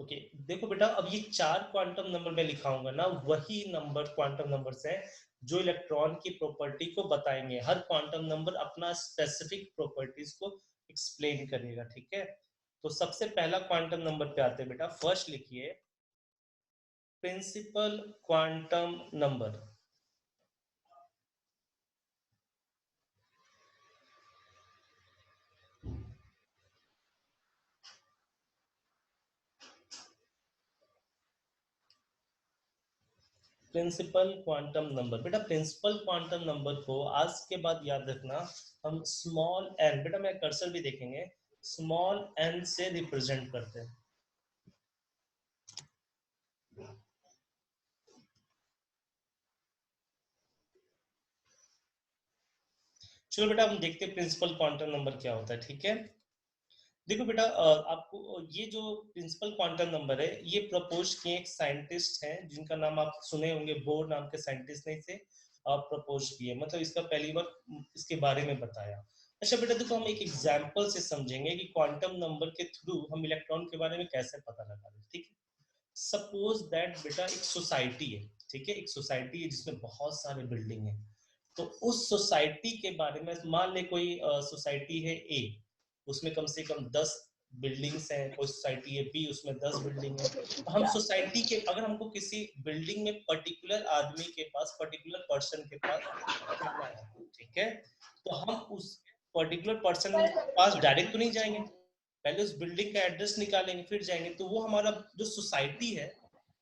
Okay देखो बेटा, अब ये 4 क्वांटम नंबर मैं लिखाऊंगा ना, वही नंबर क्वांटम नंबर्स हैं जो इलेक्ट्रॉन की प्रॉपर्टी को बताएंगे। हर क्वांटम नंबर अपना स्पेसिफिक प्रॉपर्टीज को एक्सप्लेन करेगा, ठीक है। तो सबसे पहला क्वांटम नंबर पे आते हैं बेटा। फर्स्ट लिखिए principal quantum number. Principal quantum number बेटा, प्रिंसिपल क्वांटम नंबर को आज के बाद याद रखना, हम स्मॉल एन, बेटा मैं कर्सर भी देखेंगे, स्मॉल एन से रिप्रेजेंट करते हैं। चलो बेटा हम देखते हैं प्रिंसिपल क्वांटम नंबर क्या होता है, ठीक है। देखो बेटा, आपको ये जो प्रिंसिपल क्वांटम नंबर है ये प्रपोज किए एक साइंटिस्ट हैं जिनका नाम आप सुने होंगे, बोर नाम के साइंटिस्ट ने इसे प्रपोज किए, मतलब इसका पहली बार इसके बारे में बताया। अच्छा बेटा देखो, हम एक एग्जांपल से समझेंगे कि क्वांटम नंबर के थ्रू हम इलेक्ट्रॉन के बारे में कैसे पता लगा रहे हैं, ठीक है। सपोज दैट बेटा एक सोसाइटी है, ठीक है, एक सोसाइटी है जिसमें बहुत सारे बिल्डिंग है। तो उस सोसाइटी के बारे में मान ले कोई सोसाइटी है ए, उसमें कम से कम 10 बिल्डिंग्स हैं। कोई सोसाइटी है बी, उसमें 10 बिल्डिंग है। तो हम सोसाइटी के, अगर हमको किसी बिल्डिंग में पर्टिकुलर आदमी के पास, पर्टिकुलर पर्सन के पास जाना है, ठीक है, तो हम उस पर्टिकुलर पर्सन के पास डायरेक्ट तो नहीं जाएंगे, पहले उस बिल्डिंग का एड्रेस निकालेंगे फिर जाएंगे। तो वो हमारा जो सोसाइटी है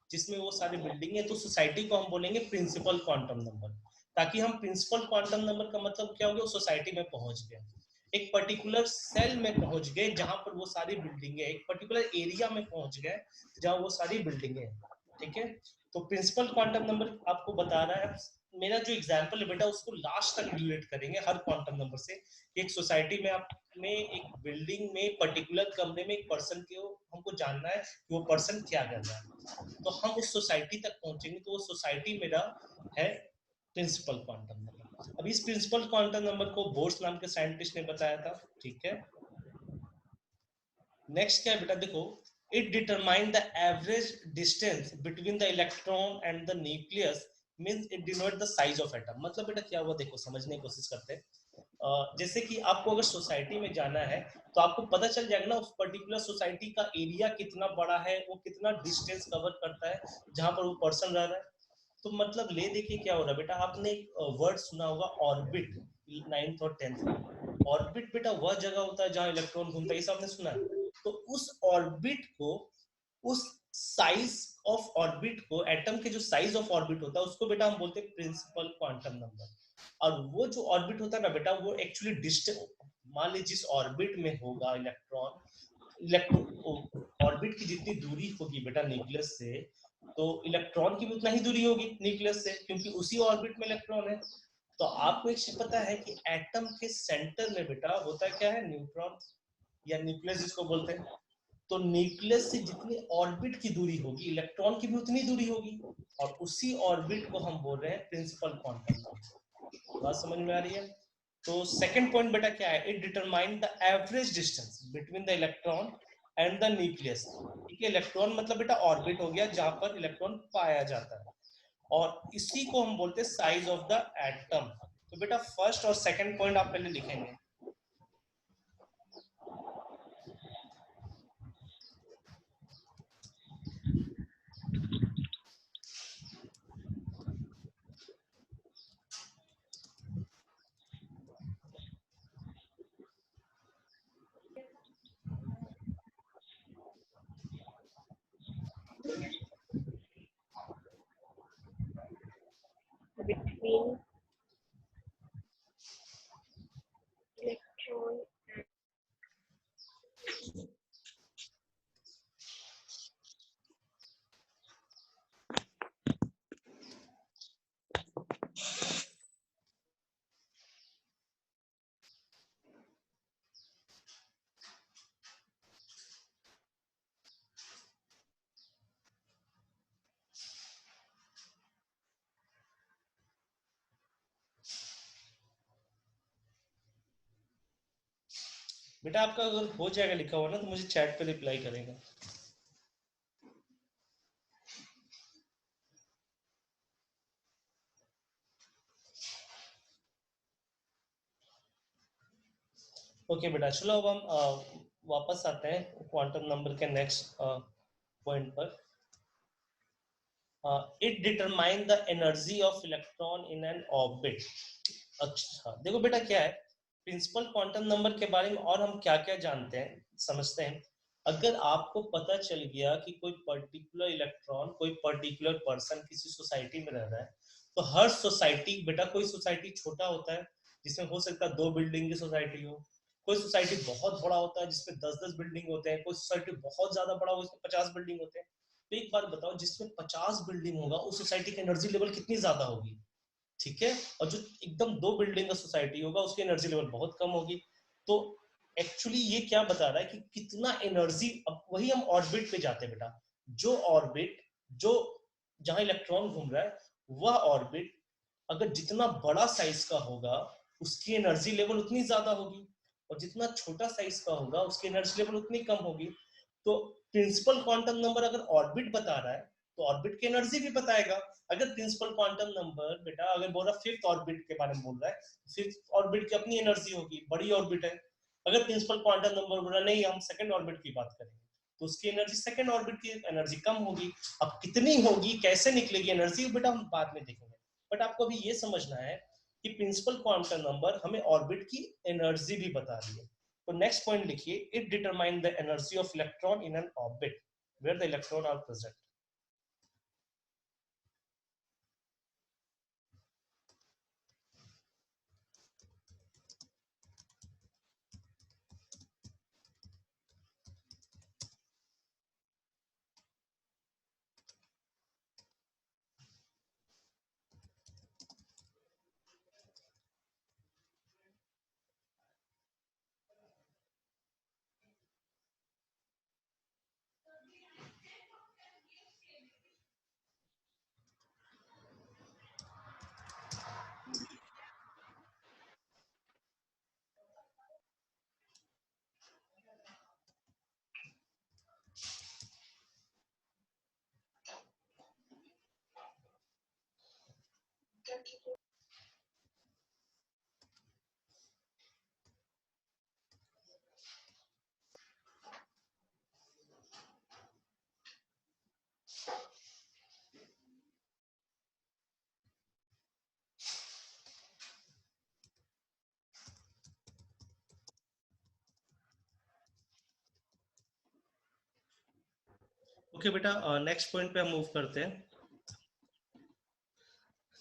जिसमें वो सारी बिल्डिंग है, तो सोसाइटी को हम बोलेंगे प्रिंसिपल क्वांटम नंबर। ताकि हम प्रिंसिपल क्वांटम नंबर का मतलब क्या हो गया, सोसाइटी में पहुंच गए, एक पर्टिकुलर सेल में पहुंच गए जहां पर वो सारी बिल्डिंगे, एक पर्टिकुलर एरिया में पहुंच गए जहां वो सारी बिल्डिंगे हैं, ठीक है। तो प्रिंसिपल क्वांटम नंबर आपको बता रहा है। मेरा जो एग्जांपल है बेटा उसको लास्ट तक रिलेट करेंगे हर क्वांटम नंबर से। एक सोसाइटी में आप में एक बिल्डिंग में पर्टिकुलर कमरे में एक पर्सन को हमको जानना है कि वो पर्सन क्या कर रहा है, तो हम उस सोसाइटी तक पहुंचेंगे। तो वो सोसाइटी मेरा है प्रिंसिपल क्वांटम नंबर। अब इस प्रिंसिपल क्वांटम नंबर को बोर्स नाम के साइंटिस्ट ने बताया था, ठीक है। नेक्स्ट क्या है बेटा, देखो, it determine the average distance between the electron and the nucleus, means it denote the size of atom. मतलब बेटा क्या हुआ, देखो समझने की कोशिश करते हैं। जैसे कि आपको अगर सोसाइटी में जाना है तो आपको पता चल जाएगा ना उस पर्टिकुलर सोसाइटी का एरिया कितना बड़ा है, वो कितना डिस्टेंस कवर करता है जहां पर वो पर्सन रह रहा है। तो मतलब ले देखिए क्या हो रहा है बेटा, आपने एक वर्ड सुना होगा ऑर्बिट, 9th और 10th में। ऑर्बिट बेटा वह जगह होता है जहां इलेक्ट्रॉन घूमता है, ये आपने सुना है। तो उस ऑर्बिट को, उस साइज ऑफ ऑर्बिट को, एटम के जो साइज ऑफ ऑर्बिट होता है उसको बेटा हम बोलते हैं प्रिंसिपल क्वांटम नंबर। और वो जो ऑर्बिट होता है ना बेटा, वो एक्चुअली डिस्टेंस, मान लीजिए जिस ऑर्बिट में होगा इलेक्ट्रॉन, इलेक्ट्रॉन ऑर्बिट की जितनी दूरी होगी बेटा न्यूक्लियस से, तो इलेक्ट्रॉन की भी उतना ही दूरी होगी न्यूक्लियस से, क्योंकि उसी ऑर्बिट में इलेक्ट्रॉन है। तो आपको एक चीज पता है कि एटम के सेंटर में बेटा होता क्या है, न्यूट्रॉन या न्यूक्लियस जिसको बोलते हैं। तो न्यूक्लियस से जितनी ऑर्बिट की दूरी होगी इलेक्ट्रॉन की भी उतनी दूरी होगी, और उसी ऑर्बिट को हम बोल रहे हैं प्रिंसिपल क्वांटम नंबर। बात समझ में आ रही है। तो सेकंड पॉइंट बेटा क्या है, it determine the average distance between the electron and the nucleus. ठीक है, इलेक्ट्रॉन मतलब बेटा ऑर्बिट हो गया जहां पर इलेक्ट्रॉन पाया जाता है, और इसी को हम बोलते हैं साइज ऑफ द एटम। तो बेटा फर्स्ट और सेकंड पॉइंट आप पहले लिखेंगे। between electron बेटा आपका अगर हो जाएगा लिखा हुआ ना तो मुझे चैट पे रिप्लाई करेगा। ओके बेटा, चलो अब हम वापस आते हैं क्वांटम नंबर के नेक्स्ट पॉइंट पर। It determine the energy of electron in an orbit. अच्छा देखो बेटा, क्या है प्रिंसिपल क्वांटम नंबर के बारे में और हम क्या क्या जानते हैं, समझते हैं। अगर आपको पता चल गया कि कोई पर्टिकुलर इलेक्ट्रॉन, कोई पर्टिकुलर पर्सन किसी सोसाइटी में रह रहा है, तो हर सोसाइटी बेटा, कोई सोसाइटी छोटा होता है जिसमें हो सकता है 2 बिल्डिंग की सोसाइटी हो, कोई सोसाइटी बहुत बड़ा होता है जिसमें 10-10 बिल्डिंग होते हैं, कोई सोसाइटी बहुत ज्यादा बड़ा हो जिसमें 50 बिल्डिंग होते हैं। तो एक बात बताओ, जिसमें 50 बिल्डिंग होगा उस सोसाइटी की एनर्जी लेवल कितनी ज्यादा होगी, ठीक है। और जो एकदम 2 बिल्डिंग का सोसाइटी होगा उसकी एनर्जी लेवल बहुत कम होगी। तो एक्चुअली ये क्या बता रहा है कि कितना एनर्जी, अब वही हम ऑर्बिट पे जाते हैं बेटा। जो ऑर्बिट, जो जहां इलेक्ट्रॉन घूम रहा है, वह ऑर्बिट अगर जितना बड़ा साइज का होगा उसकी एनर्जी लेवल उतनी ज्यादा होगी, और जितना छोटा साइज का होगा उसकी एनर्जी लेवल उतनी कम होगी। तो प्रिंसिपल क्वांटम नंबर अगर ऑर्बिट बता रहा है तो ऑर्बिट की एनर्जी भी बताएगा। अगर प्रिंसिपल क्वांटम नंबर बेटा अगर बोल रहा फिफ्थ ऑर्बिट के बारे में बोल रहा है, फिफ्थ ऑर्बिट की अपनी एनर्जी होगी, बड़ी ऑर्बिट है। अगर प्रिंसिपल क्वांटम नंबर बोल रहा नहीं हम सेकंड ऑर्बिट की बात करेंगे, तो उसकी एनर्जी सेकंड ऑर्बिट की एनर्जी कम होगी। अब कितनी होगी, कैसे निकलेगी एनर्जी, बेटा हम बाद में देखेंगे। बट आपको अभी ये समझना है कि प्रिंसिपल क्वांटम नंबर हमें ऑर्बिट की एनर्जी भी बता रही है। तो नेक्स्ट पॉइंट लिखिए, it determine the energy of electron in an orbit where the electron are present. Okay बेटा, नेक्स्ट पॉइंट पे हम मूव करते हैं।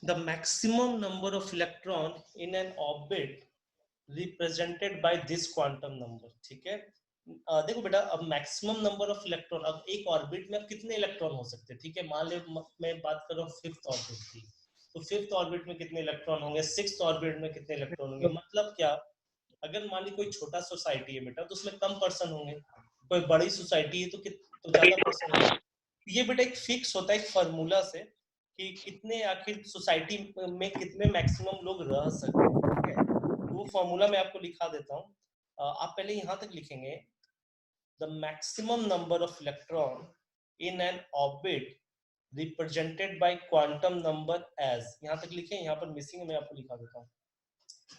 The maximum number of electron in an orbit represented by this quantum number, ठीक है। देखो बेटा, अब मैक्सिमम नंबर ऑफ इलेक्ट्रॉन, अब एक ऑर्बिट में अब कितने इलेक्ट्रॉन हो सकते हैं, ठीक है। मान ले मैं बात कर रहा हूँ फिफ्थ ऑर्बिट की, तो फिफ्थ ऑर्बिट में कितने इलेक्ट्रॉन होंगे, सिक्स्थ ऑर्बिट में कितने इलेक्ट्रॉन होंगे, मतलब क्या, अगर मान ली कोई छोटा सोसाइटी है बेटा तो उसमें कम पर्सन होंगे, कोई बड़ी सोसाइटी है तो ज्यादा पर्सन होंगे। ये बेटा एक फिक्स होता है एक फार्मूला से कि कितने आखिर सोसाइटी में कितने मैक्सिमम लोग रह सकते हैं, ठीक है। तो वो फार्मूला मैं आपको लिखा देता हूँ। आप पहले यहाँ तक लिखेंगे, the maximum number of electron in an orbit represented by quantum number as, यहाँ तक लिखे, यहाँ पर मिसिंग है, मैं आपको लिखा देता हूँ।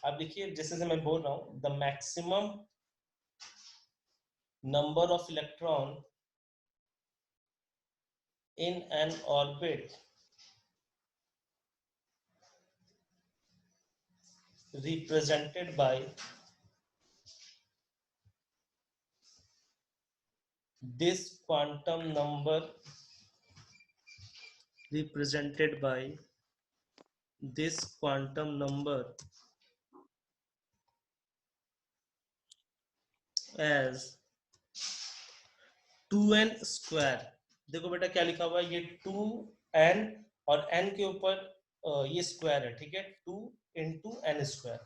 आप देखिए जैसे से मैं बोल रहा हूँ, the maximum number of electron in an orbit represented by this quantum number represented by this quantum number as 2n square. देखो बेटा क्या लिखा हुआ है, ये 2n और n के ऊपर ये स्क्वायर है, ठीक है, 2 into N square,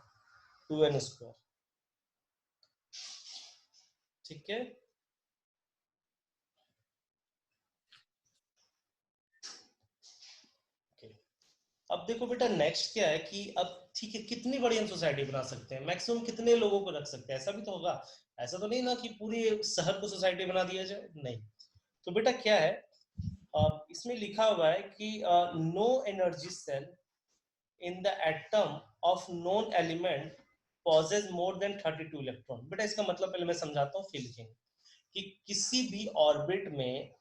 2n square, ठीक है। okay. अब देखो बेटा नेक्स्ट क्या है कि अब ठीक है, कितनी बड़ी हम सोसाइटी बना सकते हैं, मैक्सिमम कितने लोगों को रख सकते हैं, ऐसा भी तो होगा। ऐसा तो नहीं ना कि पूरी शहर को सोसाइटी बना दिया जाए, नहीं। तो बेटा क्या है, इसमें लिखा हुआ है कि no energy shell in the atom of known element possess more than 32 electron. बेटा इसका मतलब पहले मैं समझाता हूँ, फिर लिखेंगे कि किसी भी ऑर्बिट में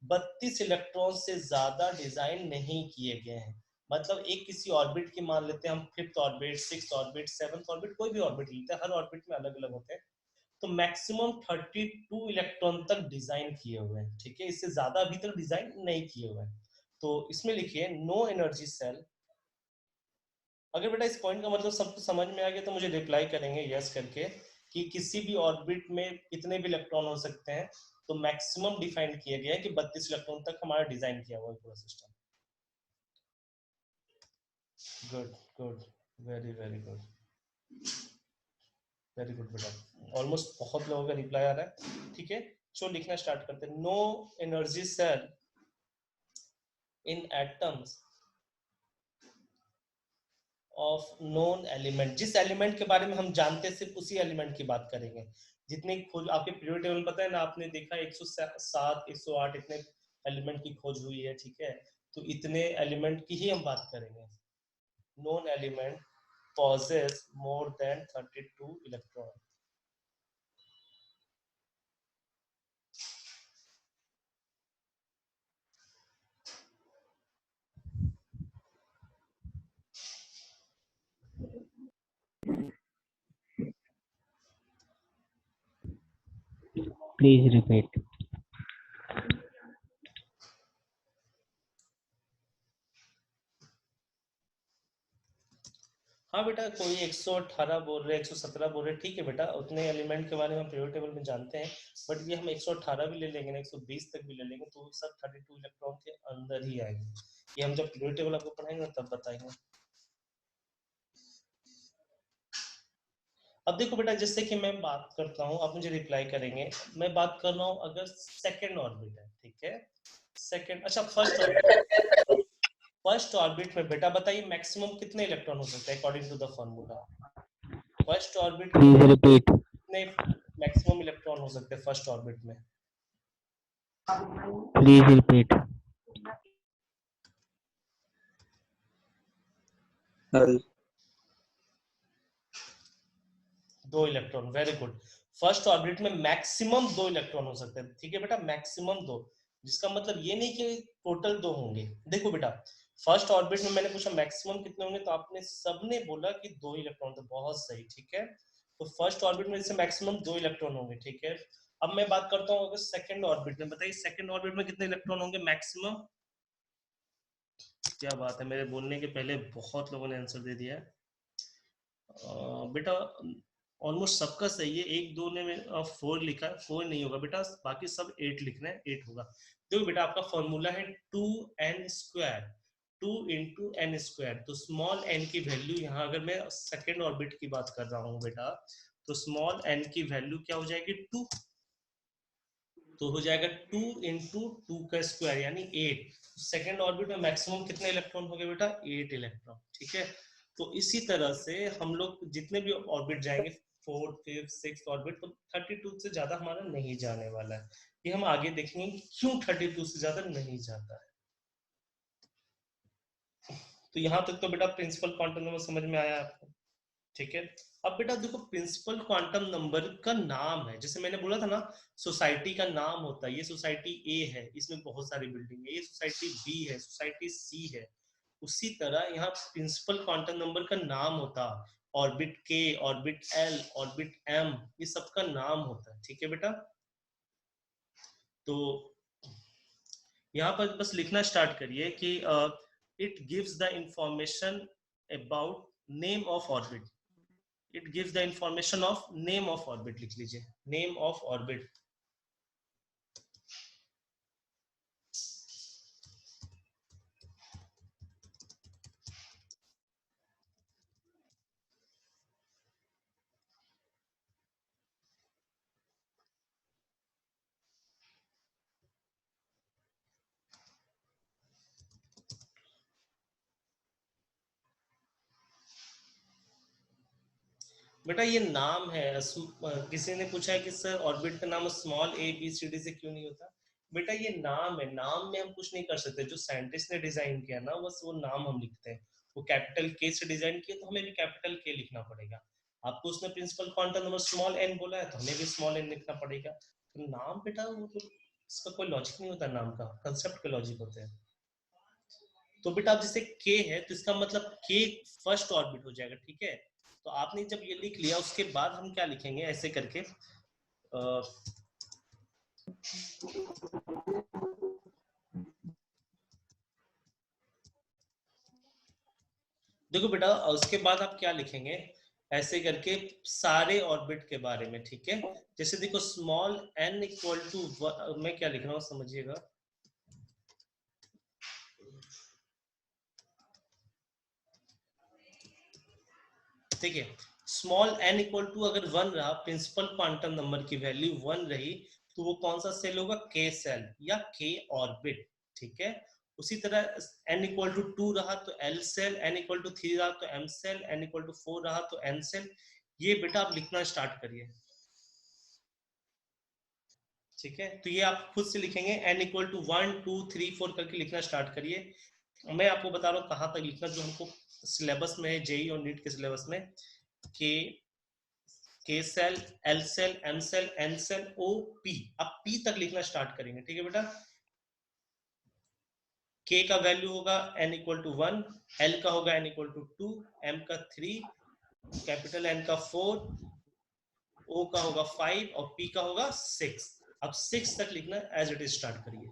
32 इलेक्ट्रॉन से ज्यादा डिजाइन नहीं किए गए हैं। मतलब एक किसी ऑर्बिट की मान लेते हैं हम, fifth orbit, sixth orbit, seventh orbit, कोई भी ऑर्बिट लेते हैं, हर ऑर्बिट में अलग अलग होते हैं, तो मैक्सिमम 32 इलेक्ट्रॉन तक डिजाइन किए हुए हैं, ठीक है, इससे ज्यादा अभी तक डिजाइन नहीं किए हुए हैं। तो इसमें लिखिए नो एनर्जी सेल। अगर बेटा इस पॉइंट का मतलब सबको समझ में आ गया तो मुझे रिप्लाई करेंगे यस करके, कि किसी भी ऑर्बिट में कितने भी इलेक्ट्रॉन हो सकते हैं, तो मैक्सिमम डिफाइन किया गया है कि 32 इलेक्ट्रॉन तक हमारा डिजाइन किया हुआ है पूरा system. Good good, very very good, very good बेटा, ऑलमोस्ट बहुत लोगों का रिप्लाई आ रहा है, ठीक है। चलो लिखना स्टार्ट करते हैं। No energy shell in atoms of known element. जिस एलिमेंट के बारे में हम जानते हैं सिर्फ उसी एलिमेंट की बात करेंगे। जितने खोज आपके पीरियोडिक टेबल पता है ना, आपने देखा 107 108 इतने एलिमेंट की खोज हुई है, ठीक है, तो इतने एलिमेंट की ही हम बात करेंगे। Known element possess more than 32 electron. Please repeat. हाँ बेटा, कोई 118 बोल रहे, 117 बोल रहे, ठीक है बेटा, उतने एलिमेंट के बारे में हम पीरियोडिक टेबल में जानते हैं, बट ये हम 118 भी ले लेंगे ना, 120 तक भी ले लेंगे, तो सब 32 इलेक्ट्रॉन के अंदर ही आएंगे। ये हम जब पीरियोडिक टेबल आपको पढ़ाएंगे तब बताएंगे। अब देखो बेटा, जैसे कि मैं बात करता हूँ, आप मुझे रिप्लाई करेंगे, मैं बात कर रहा हूँ अगर सेकेंड ऑर्बिट है, ठीक है, सेकेंड, अच्छा फर्स्ट ऑर्बिट, फर्स्ट ऑर्बिट में बेटा बताइए मैक्सिमम कितने इलेक्ट्रॉन हो सकते हैं according to the formula. First orbit में Please repeat. कितने मैक्सिमम इलेक्ट्रॉन हो सकते हैं फर्स्ट ऑर्बिट में? Please repeat. दो electron, very good. First orbit में मैक्सिमम दो इलेक्ट्रॉन हो सकते हैं, ठीक है बेटा, मैक्सिमम दो, जिसका मतलब ये नहीं कि टोटल दो होंगे। देखो बेटा, फर्स्ट ऑर्बिट में मैंने पूछा मैक्सिमम कितने होंगे, तो आपने सबने बोला कि दो इलेक्ट्रॉन, तो बहुत सही, ठीक है। तो फर्स्ट ऑर्बिट में इससे मैक्सिमम दो इलेक्ट्रॉन होंगे, ठीक है। अब मैं बात करता हूँ अगर सेकंड ऑर्बिट में, बताइए सेकंड ऑर्बिट में कितने इलेक्ट्रॉन होंगे मैक्सिमम? क्या बात है, मेरे बोलने के पहले बहुत लोगों ने आंसर दे दिया है। बेटा ऑलमोस्ट सबका सही है, एक दो ने 4 लिखा है, 4 नहीं होगा बेटा, बाकी सब 8 लिखना है, 8 होगा। देखो बेटा, आपका फॉर्मूला है 2n², 2 इंटू एन स्क्वायर, तो स्मॉल n की वैल्यू यहाँ, अगर मैं सेकेंड ऑर्बिट की बात कर रहा हूँ बेटा, तो स्मॉल n की वैल्यू क्या हो जाएगी 2, तो हो जाएगा 2 इंटू 2 का स्क्वायर यानी 8। सेकेंड ऑर्बिट में मैक्सिमम कितने इलेक्ट्रॉन हो गए बेटा? 8 इलेक्ट्रॉन, ठीक है। तो इसी तरह से हम लोग जितने भी ऑर्बिट जाएंगे, फोर्थ फिफ्थ सिक्स्थ ऑर्बिट, तो 32 से ज्यादा हमारा नहीं जाने वाला है। ये हम आगे देखेंगे क्यों 32 से ज्यादा नहीं जाता है। तो यहाँ तक तो बेटा प्रिंसिपल क्वांटम नंबर समझ में आया आपको, ठीक है। अब बेटा देखो, प्रिंसिपल क्वांटम नंबर का नाम है, जैसे मैंने बोला था ना, सोसाइटी का नाम होता है, ये सोसाइटी ए है, इसमें बहुत सारी बिल्डिंग है, ये सोसाइटी बी है, सोसाइटी सी है, उसी तरह यहाँ प्रिंसिपल क्वांटम नंबर का नाम होता, ऑर्बिट के, ऑर्बिट एल, ऑर्बिट एम, ये सबका नाम होता है, ठीक है बेटा। तो यहाँ पर बस लिखना स्टार्ट करिए कि it gives the information about name of orbit, it gives the information of name of orbit, लिख लीजिए name of orbit। बेटा ये नाम है, किसी ने पूछा है कि सर ऑर्बिट का नाम small A B C D से क्यों नहीं होता? बेटा ये नाम है, नाम में हम कुछ नहीं कर सकते, जो साइंटिस्ट ने डिजाइन किया ना, बस वो नाम हम लिखते हैं। वो कैपिटल के से डिजाइन किया तो हमें भी कैपिटल के लिखना पड़ेगा। आपको उसने principal quantum number small N बोला है तो हमें भी स्मॉल एन लिखना पड़ेगा। तो नाम बेटा वो तो इसका कोई लॉजिक नहीं होता, नाम का कंसेप्ट के लॉजिक होते हैं। तो बेटा अब जैसे के है तो इसका मतलब के फर्स्ट ऑर्बिट हो जाएगा, ठीक है। तो आपने जब ये लिख लिया उसके बाद हम क्या लिखेंगे ऐसे करके, देखो बेटा उसके बाद आप क्या लिखेंगे ऐसे करके सारे ऑर्बिट के बारे में, ठीक है। जैसे देखो स्मॉल एन इक्वल टू, मैं क्या लिख रहा हूँ समझिएगा, ठीक है। स्मॉल एन इक्वल टू अगर 1 रहा, प्रिंसिपल क्वांटम नंबर की वैल्यू 1 रही, तो वो कौन सा सेल होगा, के सेल या के ऑर्बिट, ठीक है। उसी तरह n इक्वल टू 2 रहा तो L shell, n equal to 3 रहा तो M shell, n equal to 4 रहा तो एन सेल। ये बेटा आप लिखना स्टार्ट करिए, ठीक है। तो ये आप खुद से लिखेंगे, n इक्वल टू 1 2 3 4 करके लिखना स्टार्ट करिए। मैं आपको बता रहा हूँ कहाँ तक लिखना, जो हमको सिलेबस में है, जेई और नीट के सिलेबस में, के K shell, L shell, M shell, N shell, O P, अब पी तक लिखना स्टार्ट करेंगे, ठीक है बेटा। के का वैल्यू होगा n इक्वल टू 1, एल का होगा n इक्वल टू 2, एम का 3, कैपिटल एन का 4, ओ का होगा 5 और पी का होगा 6। अब 6 तक लिखना एज इट इज स्टार्ट करिए।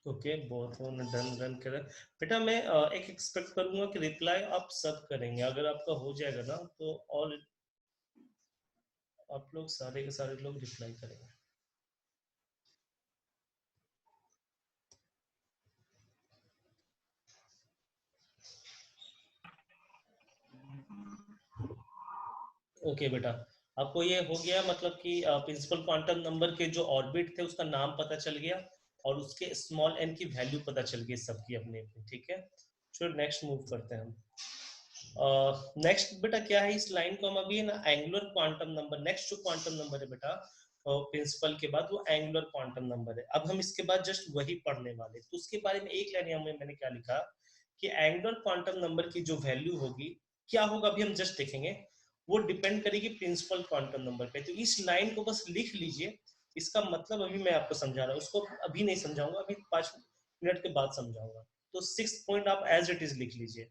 ओके, बहुत डन डन कर बेटा। मैं एक एक्सपेक्ट करूंगा कि रिप्लाई आप सब करेंगे, अगर आपका हो जाएगा ना तो ऑल आप लोग सारे के सारे लोग रिप्लाई करेंगे। ओके बेटा, आपको ये हो गया मतलब कि प्रिंसिपल क्वांटम नंबर के जो ऑर्बिट थे उसका नाम पता चल गया और उसके स्मॉल एन की वैल्यू पता चल गई सबकी अपनी अपनी, ठीक है। चलो नेक्स्ट मूव करते हैं हम। नेक्स्ट बेटा क्या है, इस लाइन को हम अभी ना एंगुलर क्वांटम नंबर, नेक्स्ट जो क्वांटम नंबर है बेटा प्रिंसिपल के बाद वो एंगुलर क्वांटम नंबर है। अब हम इसके बाद जस्ट वही पढ़ने वाले, तो उसके बारे में एक लाइन में मैंने क्या लिखा कि एंगुलर क्वांटम नंबर की जो वैल्यू होगी क्या होगा अभी हम जस्ट देखेंगे, वो डिपेंड करेगी प्रिंसिपल क्वांटम नंबर पे। तो इस लाइन को बस लिख लीजिए, इसका मतलब अभी मैं आपको समझा रहा हूँ, उसको अभी नहीं समझाऊंगा, अभी 5 मिनट के बाद समझाऊंगा। तो 6 पॉइंट आप एज इट इज लिख लीजिए।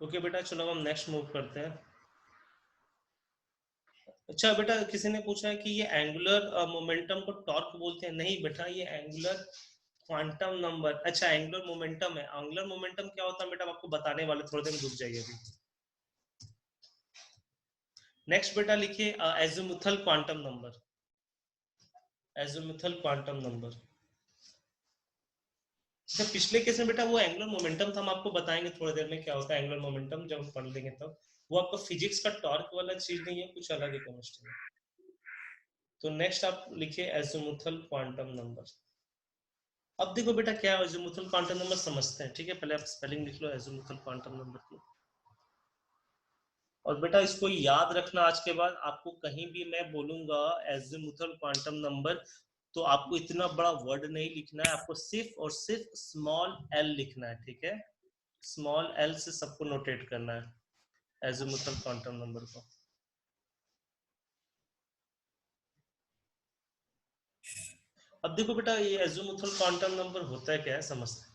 ओके बेटा, चलो हम नेक्स्ट मूव करते हैं। अच्छा बेटा, किसी ने पूछा है कि ये एंगुलर मोमेंटम को टॉर्क बोलते हैं। नहीं बेटा, ये एंगुलर क्वांटम नंबर, अच्छा एंगुलर मोमेंटम है। एंगुलर मोमेंटम क्या होता है बेटा, आपको बताने वाले, थोड़ी देर में रुक जाइए अभी। नेक्स्ट बेटा लिखिए azimuthal quantum number, azimuthal quantum number. जब पिछले केस में बेटा वो एंगुलर मोमेंटम था, हम आपको बताएंगे थोड़ी देर में क्या होता है एंगुलर मोमेंटम, जब हम पढ़ लेंगे तब। वो आपका फिजिक्स का टॉर्क वाला चीज नहीं है, कुछ अलग है केमिस्ट्री में। तो नेक्स्ट आप लिखिए एजिमुथल क्वांटम नंबर। अब देखो बेटा क्या है एजिमुथल क्वांटम नंबर समझते हैं, ठीक है। पहले आप स्पेलिंग लिख लो एजिमुथल क्वांटम नंबर की। और बेटा इसको याद रखना, आज के बाद आपको कहीं भी मैं बोलूंगा एजिमुथल क्वांटम नंबर, तो आपको इतना बड़ा वर्ड नहीं लिखना है, आपको सिर्फ और सिर्फ स्मॉल एल लिखना है, ठीक है। स्मॉल एल से सबको नोटेट करना है एजिमुथल क्वांटम नंबर को। अब देखो बेटा ये एजिमुथल क्वांटम नंबर होता है क्या है समझते हैं।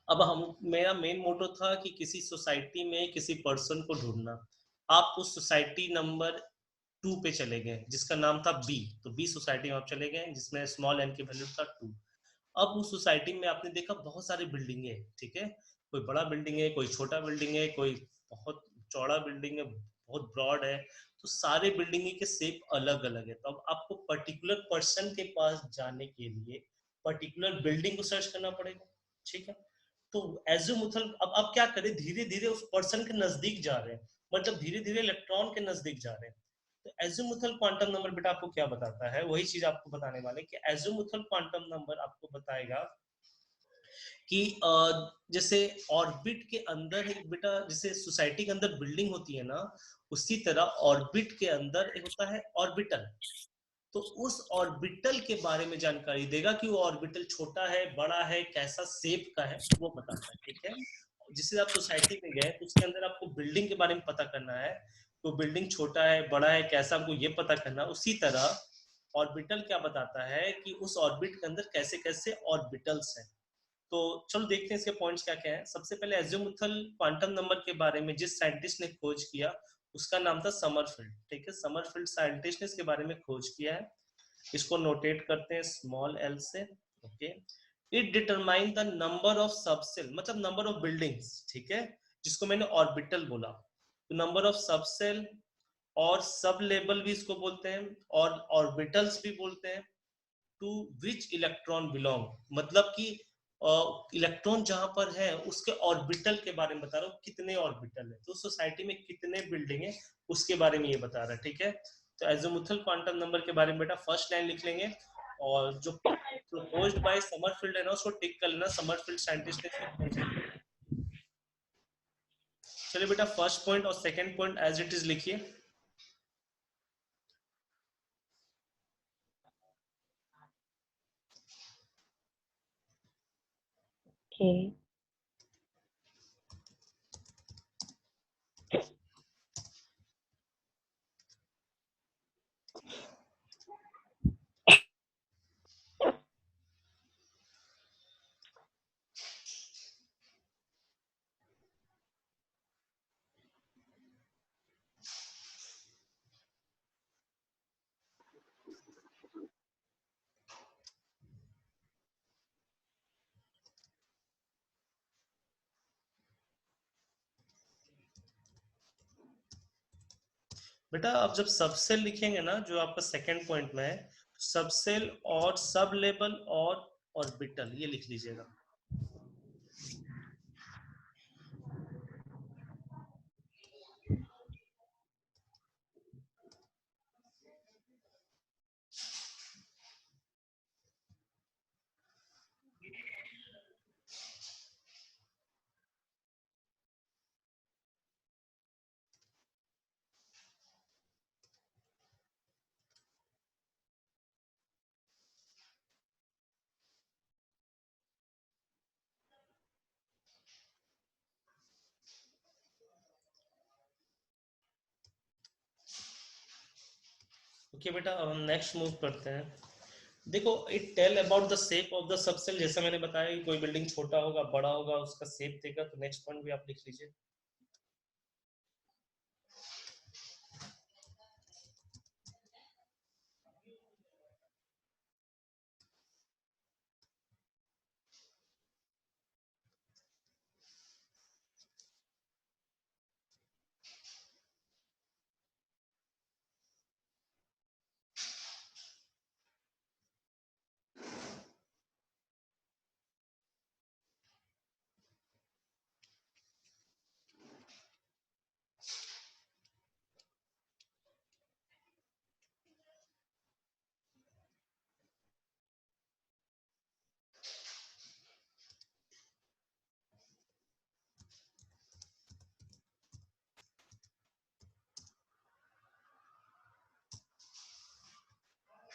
अब हम, मेरा मेन मोटो था कि किसी सोसाइटी में किसी पर्सन को ढूंढना। आप उस सोसाइटी नंबर 2 पे चले गए जिसका नाम था बी, तो बी सोसाइटी में आप चले गए जिसमें स्मॉल एन की वैल्यू था 2। अब उस सोसाइटी में आपने देखा बहुत सारी बिल्डिंगे, ठीक है। कोई बड़ा बिल्डिंग है, कोई छोटा बिल्डिंग है, कोई बहुत चौड़ा बिल्डिंग है, बहुत ब्रॉड है। तो सारे बिल्डिंग के शेप अलग अलग है। तो अब आपको पर्टिकुलर पर्सन के पास जाने के लिए पर्टिकुलर बिल्डिंग को सर्च करना पड़ेगा, ठीक है। तो एजिमुथल, अब क्या करें, धीरे धीरे उस पर्सन के नजदीक जा रहे हैं, मतलब धीरे धीरे इलेक्ट्रॉन के नजदीक जा रहे हैं। तो एजिमुथल क्वांटम नंबर बेटा आपको क्या बताता है, वही चीज आपको बताने वाले कि एजिमुथल क्वांटम नंबर आपको बताएगा कि जैसे ऑर्बिट के अंदर एक बेटा, जैसे सोसाइटी के अंदर बिल्डिंग होती है ना, उसी तरह ऑर्बिट के अंदर एक होता है ऑर्बिटल। तो उस ऑर्बिटल के बारे में जानकारी देगा कि वो ऑर्बिटल छोटा है, बड़ा है, कैसा शेप का है, वो बताता है, ठीक है। जिससे आप सोसाइटी में गए तो उसके अंदर आपको बिल्डिंग के बारे में पता करना है, तो बिल्डिंग छोटा है, बड़ा है, कैसा, आपको ये पता करना। उसी तरह ऑर्बिटल क्या बताता है कि उस ऑर्बिट के अंदर कैसे कैसे ऑर्बिटल्स हैं। तो चलो देखते हैं इसके पॉइंट्स क्या क्या है। सबसे पहले एजिमुथल क्वांटम नंबर के बारे में जिस साइंटिस्ट ने खोज किया उसका नाम था समरफील्ड, ठीक है। समरफील्ड साइंटिस्ट ने इसके बारे में खोज किया है। इसको नोटेट करते हैं स्मॉल एल से, okay. It determine the number of subshell, मतलब नंबर ऑफ बिल्डिंग्स, ठीक है, जिसको मैंने ऑर्बिटल बोला। तो नंबर ऑफ सबसेल और सब लेवल भी इसको बोलते हैं, और ऑर्बिटल्स भी बोलते हैं। टू विच इलेक्ट्रॉन बिलोंग, मतलब कि इलेक्ट्रॉन जहां पर है उसके ऑर्बिटल के बारे में बता रहा हूँ, कितने ऑर्बिटल है, तो सोसाइटी में कितने बिल्डिंग है उसके बारे में ये बता रहा है, ठीक है। तो एजिमुथल क्वांटम नंबर के बारे में बेटा फर्स्ट लाइन लिख लेंगे, और जो प्रपोज्ड बाय समरफील्ड है ना उसको टिक कर लेना, समरफील्ड साइंटिस्ट ने इसको खोज किया। चलिए बेटा फर्स्ट पॉइंट और second point as it is लिखिए। Okay. बेटा अब जब सबसेल लिखेंगे ना, जो आपका सेकंड पॉइंट में है, सबसेल और सब लेवल और ऑर्बिटल, ये लिख लीजिएगा। ओके बेटा अब हम नेक्स्ट मूव करते हैं। देखो it tell about the shape of the subshell, जैसे मैंने बताया कि कोई बिल्डिंग छोटा होगा, बड़ा होगा, उसका शेप देगा। तो नेक्स्ट पॉइंट भी आप लिख लीजिए।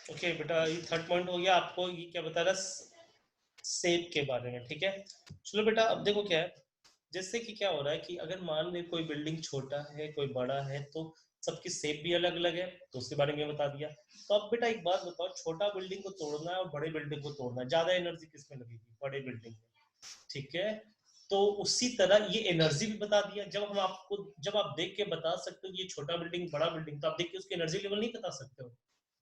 ओके बेटा, ये थर्ड पॉइंट हो गया। आपको ये क्या बता रहा है, शेप के बारे में, ठीक है। चलो बेटा, अब देखो क्या है, जैसे कि क्या हो रहा है कि अगर मान ले कोई बिल्डिंग छोटा है कोई बड़ा है, तो सबकी शेप भी अलग अलग है, तो उसके बारे में बता दिया। तो अब बेटा एक बात बताओ, छोटा बिल्डिंग को तोड़ना है और बड़े बिल्डिंग को तोड़ना है, ज्यादा एनर्जी किसमें लगेगी? बड़े बिल्डिंग में, ठीक है। तो उसी तरह ये एनर्जी भी बता दिया। जब आप देख के बता सकते हो कि ये छोटा बिल्डिंग बड़ा बिल्डिंग, तो आप देख के उसकी एनर्जी लेवल नहीं बता सकते हो?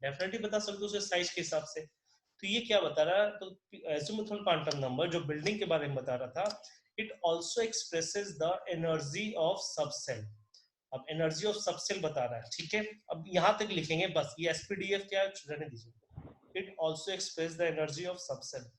डेफिनेटली बता सकते हो, उसके साइज के हिसाब से। तो ये क्या बता रहा है, तो एजिमुथल क्वांटम नंबर जो बिल्डिंग के बारे में बता रहा था, it also expresses the energy of subshell. अब एनर्जी ऑफ सबसेल बता रहा है, ठीक है। अब यहां तक लिखेंगे बस, ये एसपीडीएफ क्या है रहने दीजिए। It also express the energy of subshell.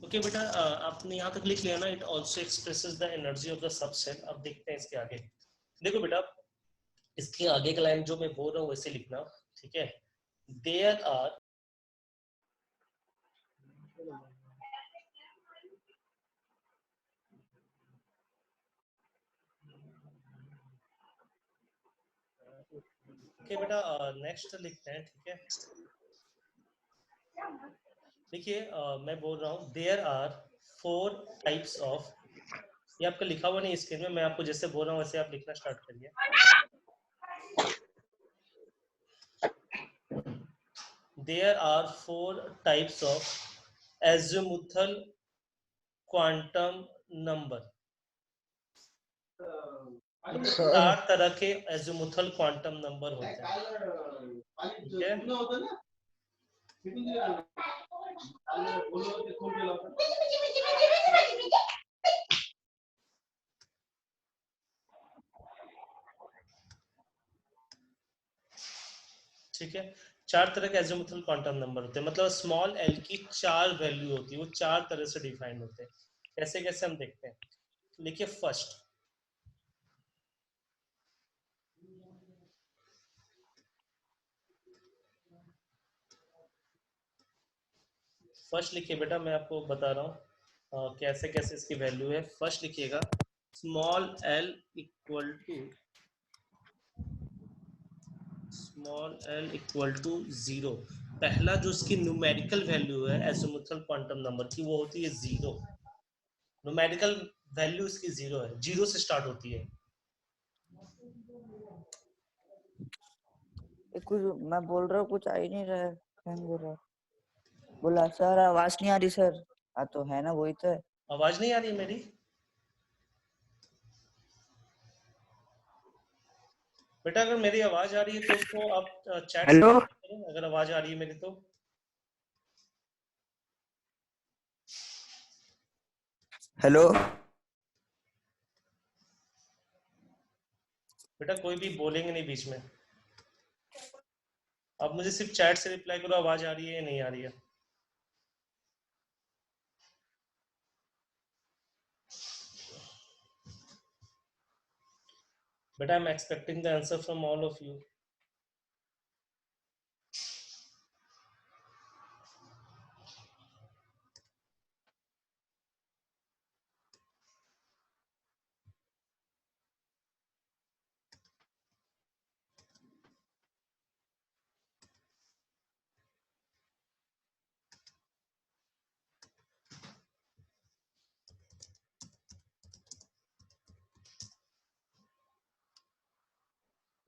Okay बेटा, आपने यहाँ तक लिख लिया ना, it also expresses the energy of the subshell. अब देखते हैं इसके आगे। देखो बेटा, इसके आगे का लाइन जो मैं बोल रहा हूँ वैसे लिखना, ठीक है। देयर आर, ओके बेटा, नेक्स्ट लिखते हैं, ठीक है। देखिए, मैं बोल रहा हूँ देयर आर 4 टाइप्स ऑफ, ये आपका लिखा हुआ नहीं स्क्रीन में, मैं आपको जैसे बोल रहा हूँ वैसे आप लिखना स्टार्ट करिए। There are 4 types of azimuthal quantum number. मतलब सर 4 तरह के एजिमुथल क्वांटम नंबर होते हैं, ठीक है। ठीक है, 4 तरह के एजिमुथल क्वांटम नंबर होते हैं, मतलब स्मॉल एल की 4 वैल्यू होती है, वो 4 तरह से डिफाइंड होते हैं। कैसे कैसे हम देखते हैं, देखिए फर्स्ट लिखिए बेटा, मैं आपको बता रहा हूँ कैसे कैसे इसकी वैल्यू है। फर्स्ट लिखिएगा small L equal to, small L equal to 0। पहला जो इसकी न्यूमेरिकल वैल्यू है एजिमुथल क्वांटम नंबर की, वो होती है 0। न्यूमेरिकल वैल्यू इसकी 0 है, 0 से स्टार्ट होती है। कुछ मैं बोल रहा हूँ, कुछ आ ही नहीं रहा है, हैंग हो रहा है। बोला सर आवाज नहीं आ रही सर। हाँ तो है ना, वही तो है। आवाज नहीं आ रही है मेरी? बेटा अगर मेरी आवाज आ रही है तो उसको आप चैट से हेलो करो, अगर आवाज आ रही है मेरी तो। हेलो। बेटा कोई भी बोलेंगे नहीं बीच में, आप मुझे सिर्फ चैट से रिप्लाई करो, आवाज आ रही है या नहीं आ रही है। बेटा I am expecting the answer from all of you.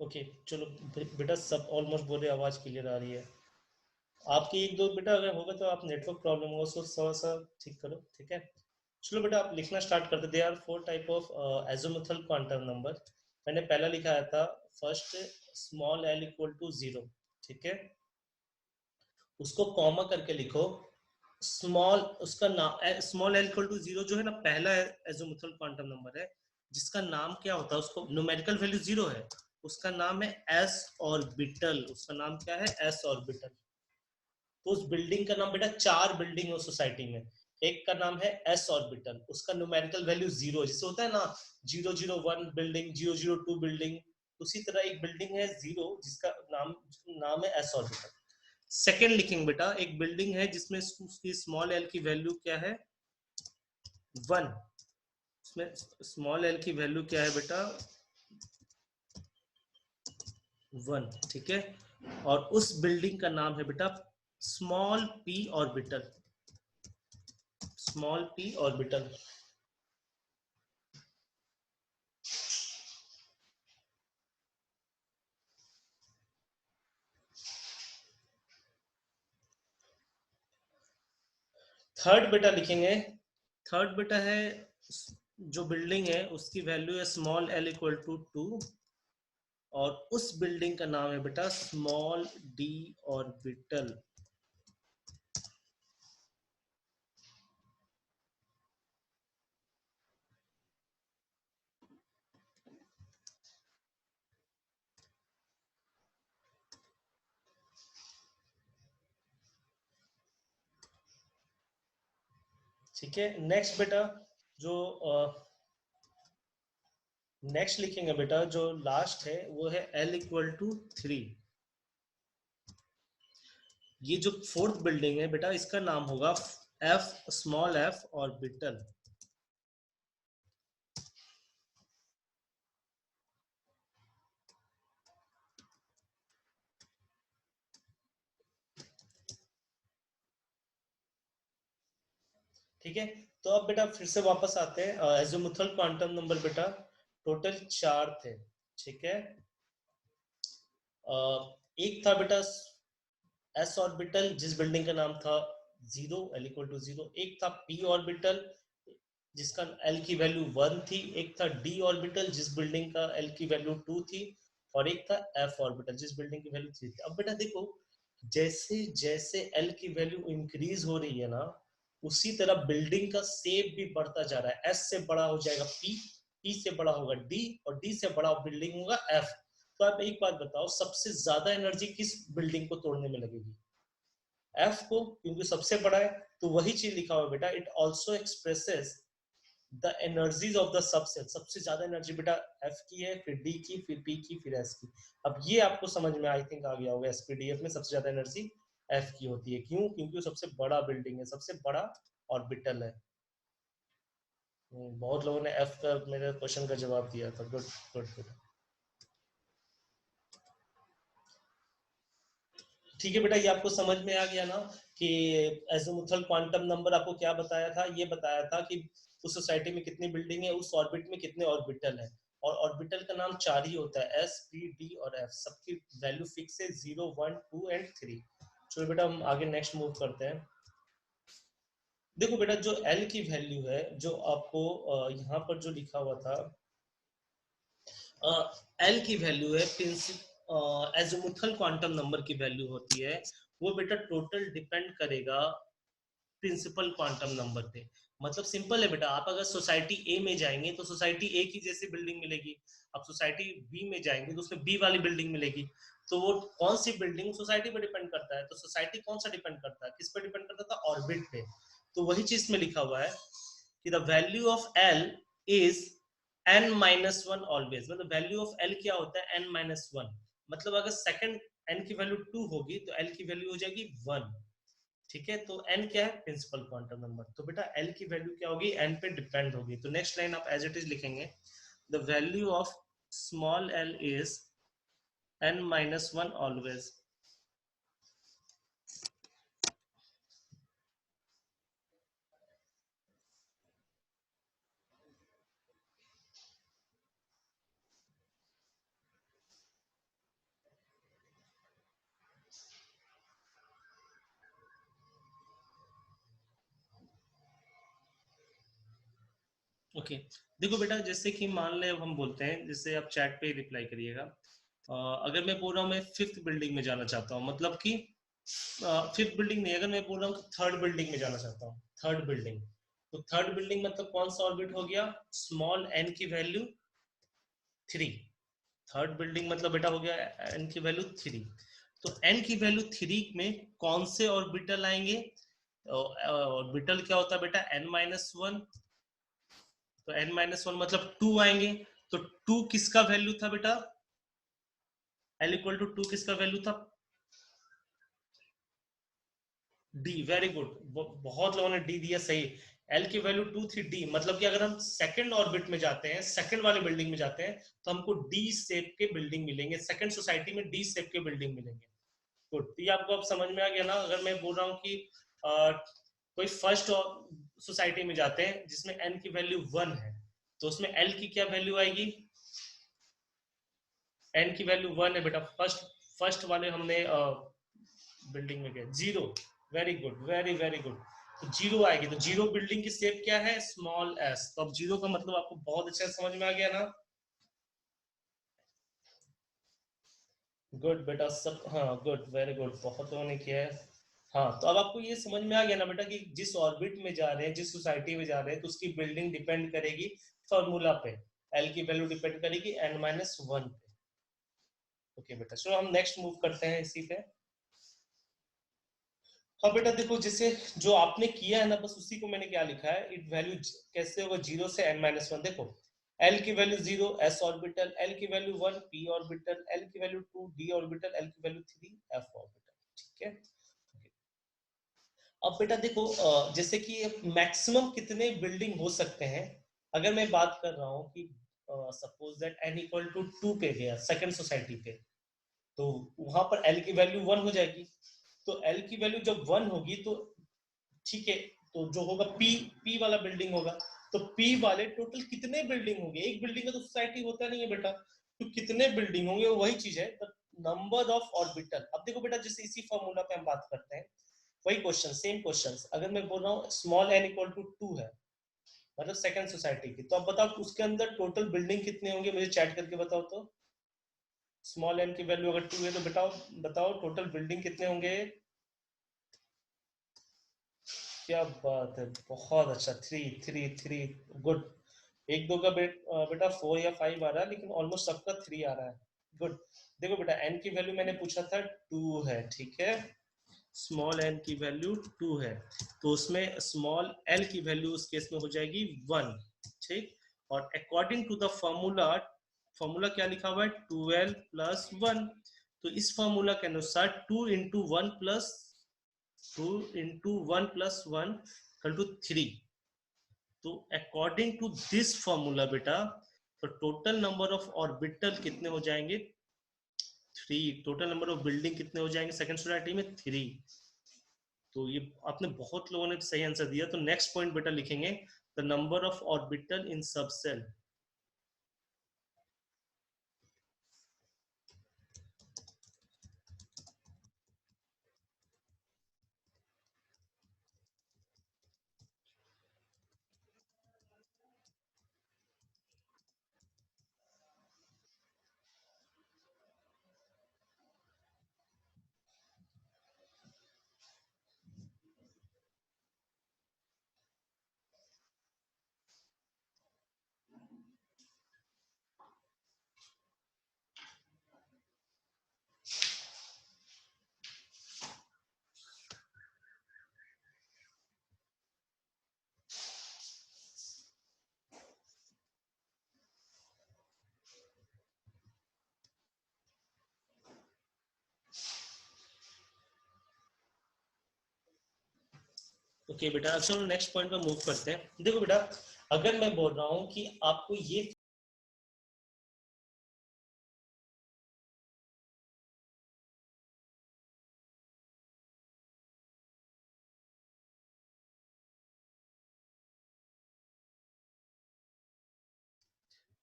Okay चलो, बेटा सब ऑलमोस्ट बोले आवाज क्लियर आ रही है। आपकी एक दो बेटा अगर होगा तो आप नेटवर्क प्रॉब्लम होगा, उसको थोड़ा सा ठीक करो, ठीक है। चलो बेटा आप लिखना स्टार्ट करते। There are 4 type of azimuthal quantum number. मैंने पहला लिखा था first, small L equal to 0, ठीक है। उसको कॉमा करके लिखो, स्मॉल उसका नाम, स्मॉल एल इक्वल टू 0 जो है ना, पहला एजिमुथल क्वांटम नंबर है जिसका नाम क्या होता है, उसको न्यूमेरिकल वैल्यू 0 है, उसका नाम है एस ऑर्बिटल। उसका नाम क्या है? S orbital. तो उस बिल्डिंग का नाम बेटा, 4 बिल्डिंग है सोसाइटी में, एक का नाम है एस ऑर्बिटल, उसका न्यूमेरिकल वैल्यू 0, जैसे होता है ना 001 बिल्डिंग, 002 बिल्डिंग, उसी तरह एक बिल्डिंग है 0 जिसका नाम नाम है एस ऑर्बिटल। सेकेंड लिखेंगे बेटा, एक बिल्डिंग है जिसमें उसकी स्मॉल एल की वैल्यू क्या है? 1। उसमें स्मॉल एल की वैल्यू क्या है बेटा? 1। ठीक है, और उस बिल्डिंग का नाम है बेटा small P orbital. Small P orbital. Third बेटा लिखेंगे, थर्ड बेटा है जो बिल्डिंग है उसकी वैल्यू है स्मॉल एल इक्वल टू 2, और उस बिल्डिंग का नाम है बेटा स्मॉल डी ऑर्बिटल। ठीक है, नेक्स्ट बेटा जो नेक्स्ट लिखेंगे बेटा, जो लास्ट है वो है एल इक्वल टू 3। ये जो फोर्थ बिल्डिंग है बेटा, इसका नाम होगा एफ स्मॉल एफ ऑर्बिटल। ठीक है, तो अब बेटा फिर से वापस आते हैं। एजीमुथल क्वांटम नंबर बेटा टोटल 4 थे। ठीक है, एक था बेटा एस ऑर्बिटल जिस बिल्डिंग का नाम था 0, एल इक्वल टू 0। एक था पी ऑर्बिटल जिसका एल की वैल्यू 1 थी। एक था डी ऑर्बिटल जिस बिल्डिंग का एल की वैल्यू 2 थी। और एक था एफ ऑर्बिटल जिस बिल्डिंग की वैल्यू 3 थी। अब बेटा देखो, जैसे जैसे एल की वैल्यू इंक्रीज हो रही है ना, उसी तरह बिल्डिंग का शेप भी बढ़ता जा रहा है। एस से बड़ा हो जाएगा पी, पी से बड़ा होगा डी, और डी से बड़ा बिल्डिंग होगा एफ। तो आप एक बात बताओ, सबसे ज्यादा एनर्जी किस बिल्डिंग को तोड़ने में लगेगी? एफ को, क्योंकि सबसे बड़ा है। तो वही चीज लिखा हुआ बेटा, it also expresses the energies of the subset. सबसे ज्यादा एनर्जी बेटा एफ की है, फिर डी की, फिर पी की, फिर एस की। अब ये आपको समझ में आई थिंक आ गया होगा, एसपीडीएफ में सबसे ज्यादा एनर्जी एफ की होती है। क्यों? क्योंकि वो सबसे बड़ा बिल्डिंग है, सबसे बड़ा ऑर्बिटल है। बहुत लोगों ने एफ का मेरे क्वेश्चन का जवाब दिया था। Good good good. ठीक है बेटा, ये आपको समझ में आ गया ना कि एजीमुथल क्वांटम नंबर आपको क्या बताया था? ये बताया था कि उस सोसाइटी में कितनी बिल्डिंग है, उस ऑर्बिट में कितने ऑर्बिटल है। और ऑर्बिटल का नाम 4 ही होता है, एस पी डी और एफ। सबकी वैल्यू फिक्स है 0 1 2 एंड 3। चलो बेटा हम आगे नेक्स्ट मूव करते हैं। देखो बेटा, जो एल की वैल्यू है, जो आपको यहाँ पर जो लिखा हुआ था, एल की वैल्यू है एजीमुथल क्वांटम नंबर की वैल्यू होती है, वो बेटा टोटल डिपेंड करेगा प्रिंसिपल क्वांटम नंबर पे। मतलब सिंपल है बेटा, आप अगर सोसाइटी ए में जाएंगे तो सोसाइटी ए की जैसी बिल्डिंग मिलेगी। अब सोसाइटी बी में जाएंगे तो उसमें बी वाली बिल्डिंग मिलेगी। तो वो कौन सी बिल्डिंग सोसाइटी पे डिपेंड करता है। तो सोसाइटी कौन सा डिपेंड करता है, किस पे डिपेंड करता था? ऑर्बिट पे। तो वही चीज में लिखा हुआ है कि the value of L is n minus one always. मतलब वैल्यू ऑफ एल क्या होता है? n minus one. मतलब अगर सेकंड n की वैल्यू 2 होगी तो l की वैल्यू हो जाएगी 1। ठीक है, तो n क्या है? Principal quantum number. तो बेटा l की वैल्यू क्या होगी? n पे डिपेंड होगी। तो नेक्स्ट लाइन आप एज इट इज लिखेंगे, the value of small l is n minus one always. Okay, देखो बेटा, जैसे कि मान ले अब हम बोलते हैं, जैसे आप चैट पे रिप्लाई करिएगा। अगर मैं बोल रहा हूँ मैं फिफ्थ बिल्डिंग में जाना चाहता हूँ, मतलब कि फिफ्थ बिल्डिंग नहीं, अगर मैं बोल रहा हूँ थर्ड बिल्डिंग में जाना चाहता हूँ, थर्ड बिल्डिंग, तो थर्ड बिल्डिंग मतलब कौन सा ऑर्बिट हो गया? स्मॉल n की वैल्यू 3। थर्ड बिल्डिंग मतलब बेटा हो गया n की वैल्यू 3। तो n की वैल्यू 3 में कौन से ऑर्बिटल आएंगे? ऑर्बिटल क्या होता है बेटा? n-1। तो n-1 मतलब 2 आएंगे। तो 2 किसका वैल्यू था बेटा? l इक्वल टू 2 किसका वैल्यू था? डी। वेरी गुड, बहुत लोगों ने डी दिया, सही। एल की वैल्यू 2 थी, डी मतलब कि अगर हम सेकंड ऑर्बिट में जाते हैं, सेकंड वाले बिल्डिंग में जाते हैं, तो हमको डी शेप के बिल्डिंग मिलेंगे, सेकंड सोसाइटी में डी शेप के बिल्डिंग मिलेंगे। गुड, तो ये आपको अब समझ में आ गया ना? अगर मैं बोल रहा हूँ कि कोई फर्स्ट सोसाइटी में जाते हैं जिसमें एन की वैल्यू 1 है, तो उसमें एल की क्या वैल्यू आएगी? एन की वैल्यू 1 है बेटा, फर्स्ट फर्स्ट वाले हमने बिल्डिंग में गए, 0। Very good, very very good. तो 0 आएगी, तो 0 बिल्डिंग की शेप क्या है? Small S. तो अब 0 का मतलब आपको बहुत अच्छे से समझ में आ गया ना? गुड बेटा, सब, हाँ गुड, वेरी गुड, बहुत लोगों ने किया है। हाँ, तो अब आपको ये समझ में आ गया ना बेटा कि जिस ऑर्बिट में जा रहे हैं, जिस सोसाइटी में जा रहे हैं, तो उसकी बिल्डिंग डिपेंड करेगी फॉर्मूला पे। एल की वैल्यू डिपेंड करेगी n-1 पे। ओके बेटा, चलो हम नेक्स्ट मूव करते हैं इसी पे। हाँ बेटा देखो, जैसे जो आपने किया है ना, बस उसी को मैंने क्या लिखा है, इट वैल्यू कैसे होगा? 0 से n-1। देखो, l की वैल्यू 0 s ऑर्बिटल, l की वैल्यू 1 p ऑर्बिटल, l की वैल्यू 2 d ऑर्बिटल, l की वैल्यू 3 f ऑर्बिटल। ठीक है। अब बेटा देखो, जैसे कि मैक्सिमम कितने बिल्डिंग हो सकते हैं, अगर मैं बात कर रहा हूँ कि suppose that n equal to 2 पे गया सेकंड सोसाइटी पे, तो वहां पर l की वैल्यू 1 हो जाएगी। तो l की वैल्यू जब 1 होगी तो ठीक है, तो जो होगा पी वाला बिल्डिंग होगा। तो पी वाले टोटल कितने बिल्डिंग होंगे? एक बिल्डिंग का तो सोसाइटी होता नहीं है बेटा, तो कितने बिल्डिंग होंगे? वही चीज है, नंबर ऑफ ऑर्बिटल। अब देखो बेटा, जैसे इसी फॉर्मूला पे हम बात करते हैं, वही क्वेश्चन, सेम क्वेश्चन। अगर मैं बोल रहा हूँ स्मॉल एन इक्वल टू 2 है, मतलब सेकंड सोसाइटी की, तो अब बताओ उसके अंदर टोटल बिल्डिंग कितने होंगे? मुझे चैट करके बताओ तो। स्मॉल एन की वैल्यू अगर 2 है तो बताओ, बताओ टोटल बिल्डिंग कितने होंगे? क्या बात है, बहुत अच्छा, 3 3 3। गुड। एक दो का बेटा 4 या 5 आ रहा है, लेकिन ऑलमोस्ट सबका 3 आ रहा है। गुड। देखो बेटा, एन की वैल्यू मैंने पूछा था 2 है, ठीक है। स्मॉल एन की वैल्यू 2 है, तो उसमें स्मॉल एल की वैल्यू उस केस में हो जाएगी 1। ठीक। और according to the formula, formula क्या लिखा हुआ है? 12 प्लस 1। तो इस फॉर्मूला के अनुसार 2 into 1 plus 2 into 1 plus 1 equal to 3। तो अकॉर्डिंग टू दिस फॉर्मूला बेटा, तो टोटल नंबर ऑफ ऑर्बिटल कितने हो जाएंगे? 3। टोटल नंबर ऑफ बिल्डिंग कितने हो जाएंगे सेकंड सोसाइटी में? 3। तो ये आपने, बहुत लोगों ने सही आंसर दिया। तो नेक्स्ट पॉइंट बेटा लिखेंगे, the number of orbital in subshell. Okay बेटा, चलो नेक्स्ट पॉइंट पर मूव करते हैं। देखो बेटा, अगर मैं बोल रहा हूँ कि आपको ये,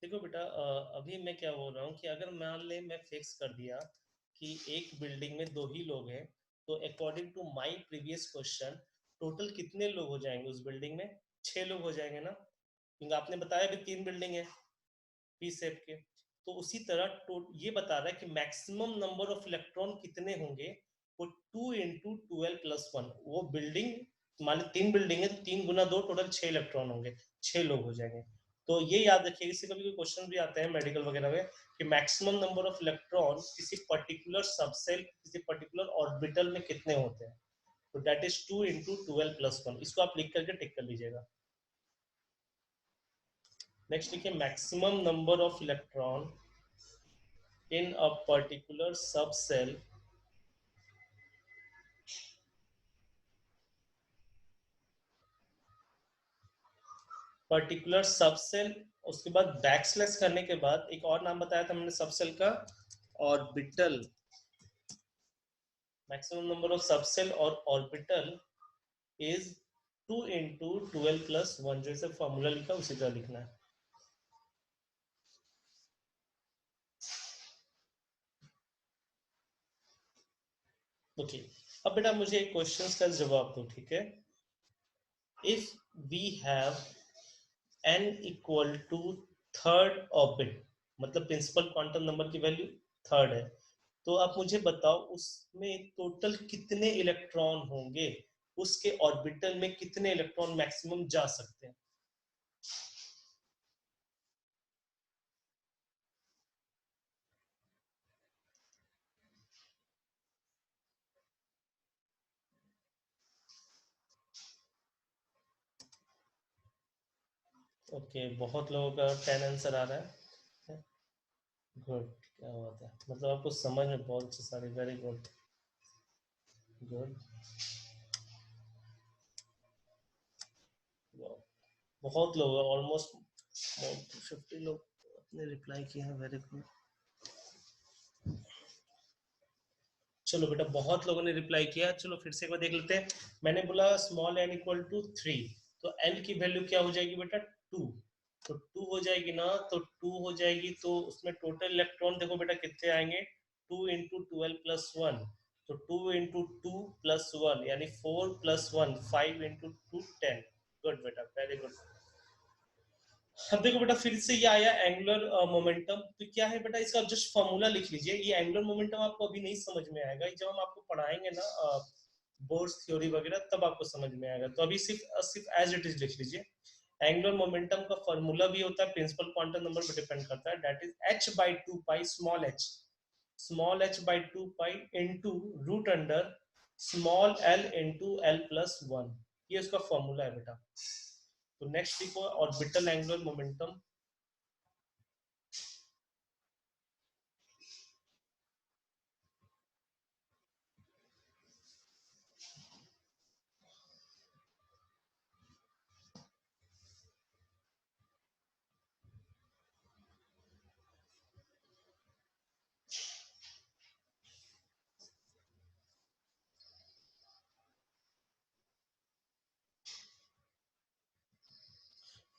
देखो बेटा, अभी मैं क्या बोल रहा हूँ कि अगर मान ले मैं फिक्स कर दिया कि एक बिल्डिंग में 2 ही लोग हैं, तो according to my previous question, total कितने लोग हो जाएंगे उस बिल्डिंग में? 6 लोग हो जाएंगे ना, क्योंकि आपने बताया भी 3 बिल्डिंग है पी सेप के। तो उसी तरह ये बता रहा है कि मैक्सिमम नंबर ऑफ इलेक्ट्रॉन कितने होंगे? वो 2 इंटू 12 प्लस 1। वो बिल्डिंग, मान ली 3 बिल्डिंग है, तो 3 गुना 2, टोटल 6 इलेक्ट्रॉन होंगे, 6 लोग हो जाएंगे। तो ये याद रखिए, इससे कभी कोई क्वेश्चन भी आते हैं मेडिकल वगैरह में कि मैक्सिमम नंबर ऑफ इलेक्ट्रॉन किसी पर्टिकुलर सबसेल किसी पर्टिकुलर ऑर्बिटल में कितने होते हैं, तो दैट इज 2 इंटू 12+1। इसको आप लिख करके टिक कर लीजिएगा। नेक्स्ट लिखिए maximum number of electron in a particular subshell particular subshell, उसके बाद बैकस्लैश करने के बाद एक और नाम बताया था मैंने सबसेल का, orbital. Maximum number of subshell और ऑर्बिटल इज 2 इंटू 12+1, जैसे फॉर्मूला लिखा उसी तरह लिखना है। ओके, अब बेटा मुझे एक क्वेश्चन का जवाब दो, ठीक है। If we have n equal to third orbit, मतलब प्रिंसिपल क्वांटम नंबर की वैल्यू थर्ड है, तो आप मुझे बताओ उसमें टोटल कितने इलेक्ट्रॉन होंगे, उसके ऑर्बिटल में कितने इलेक्ट्रॉन मैक्सिमम जा सकते हैं। ओके, बहुत लोगों का 10 आंसर आ रहा है। गुड, क्या बात है, मतलब आपको समझ में बहुत अच्छे सारे, वेरी गुड, गुड। बहुत लोग, ऑलमोस्ट 50 लोग अपने रिप्लाई किए हैं, वेरी गुड। चलो बेटा, बहुत लोगों ने रिप्लाई किया, चलो फिर से एक बार देख लेते हैं। मैंने बोला स्मॉल n इक्वल टू 3, तो n की वैल्यू क्या हो जाएगी बेटा 2, तो 2 हो जाएगी ना, तो 2 हो जाएगी, तो उसमें टोटल इलेक्ट्रॉन देखो बेटा कितने आएंगे, 2 इंटू 12+1, तो 2 इंटू 2+1 यानी 4+1, 5 इंटू 2 10। गुड बेटा, वेरी गुड। अब देखो बेटा फिर से ये आया एंगुलर मोमेंटम, तो क्या है बेटा इसका जस्ट फॉर्मूला लिख लीजिए। ये एंगुलर मोमेंटम आपको अभी नहीं समझ में आएगा, जब हम आपको पढ़ाएंगे ना बोर्स थ्योरी वगैरह, तब आपको समझ में आएगा। तो अभी सिर्फ सिर्फ एज इट इज लिख लीजिए। एंगुलर मोमेंटम का फॉर्मूला भी होता है, प्रिंसिपल क्वांटम नंबर पर डिपेंड करता है, that is h/2 small h by 2 pi into root under small l into l+1, ये उसका फॉर्मूला है बेटा। तो नेक्स्ट देखो ऑर्बिटल एंगुलर मोमेंटम।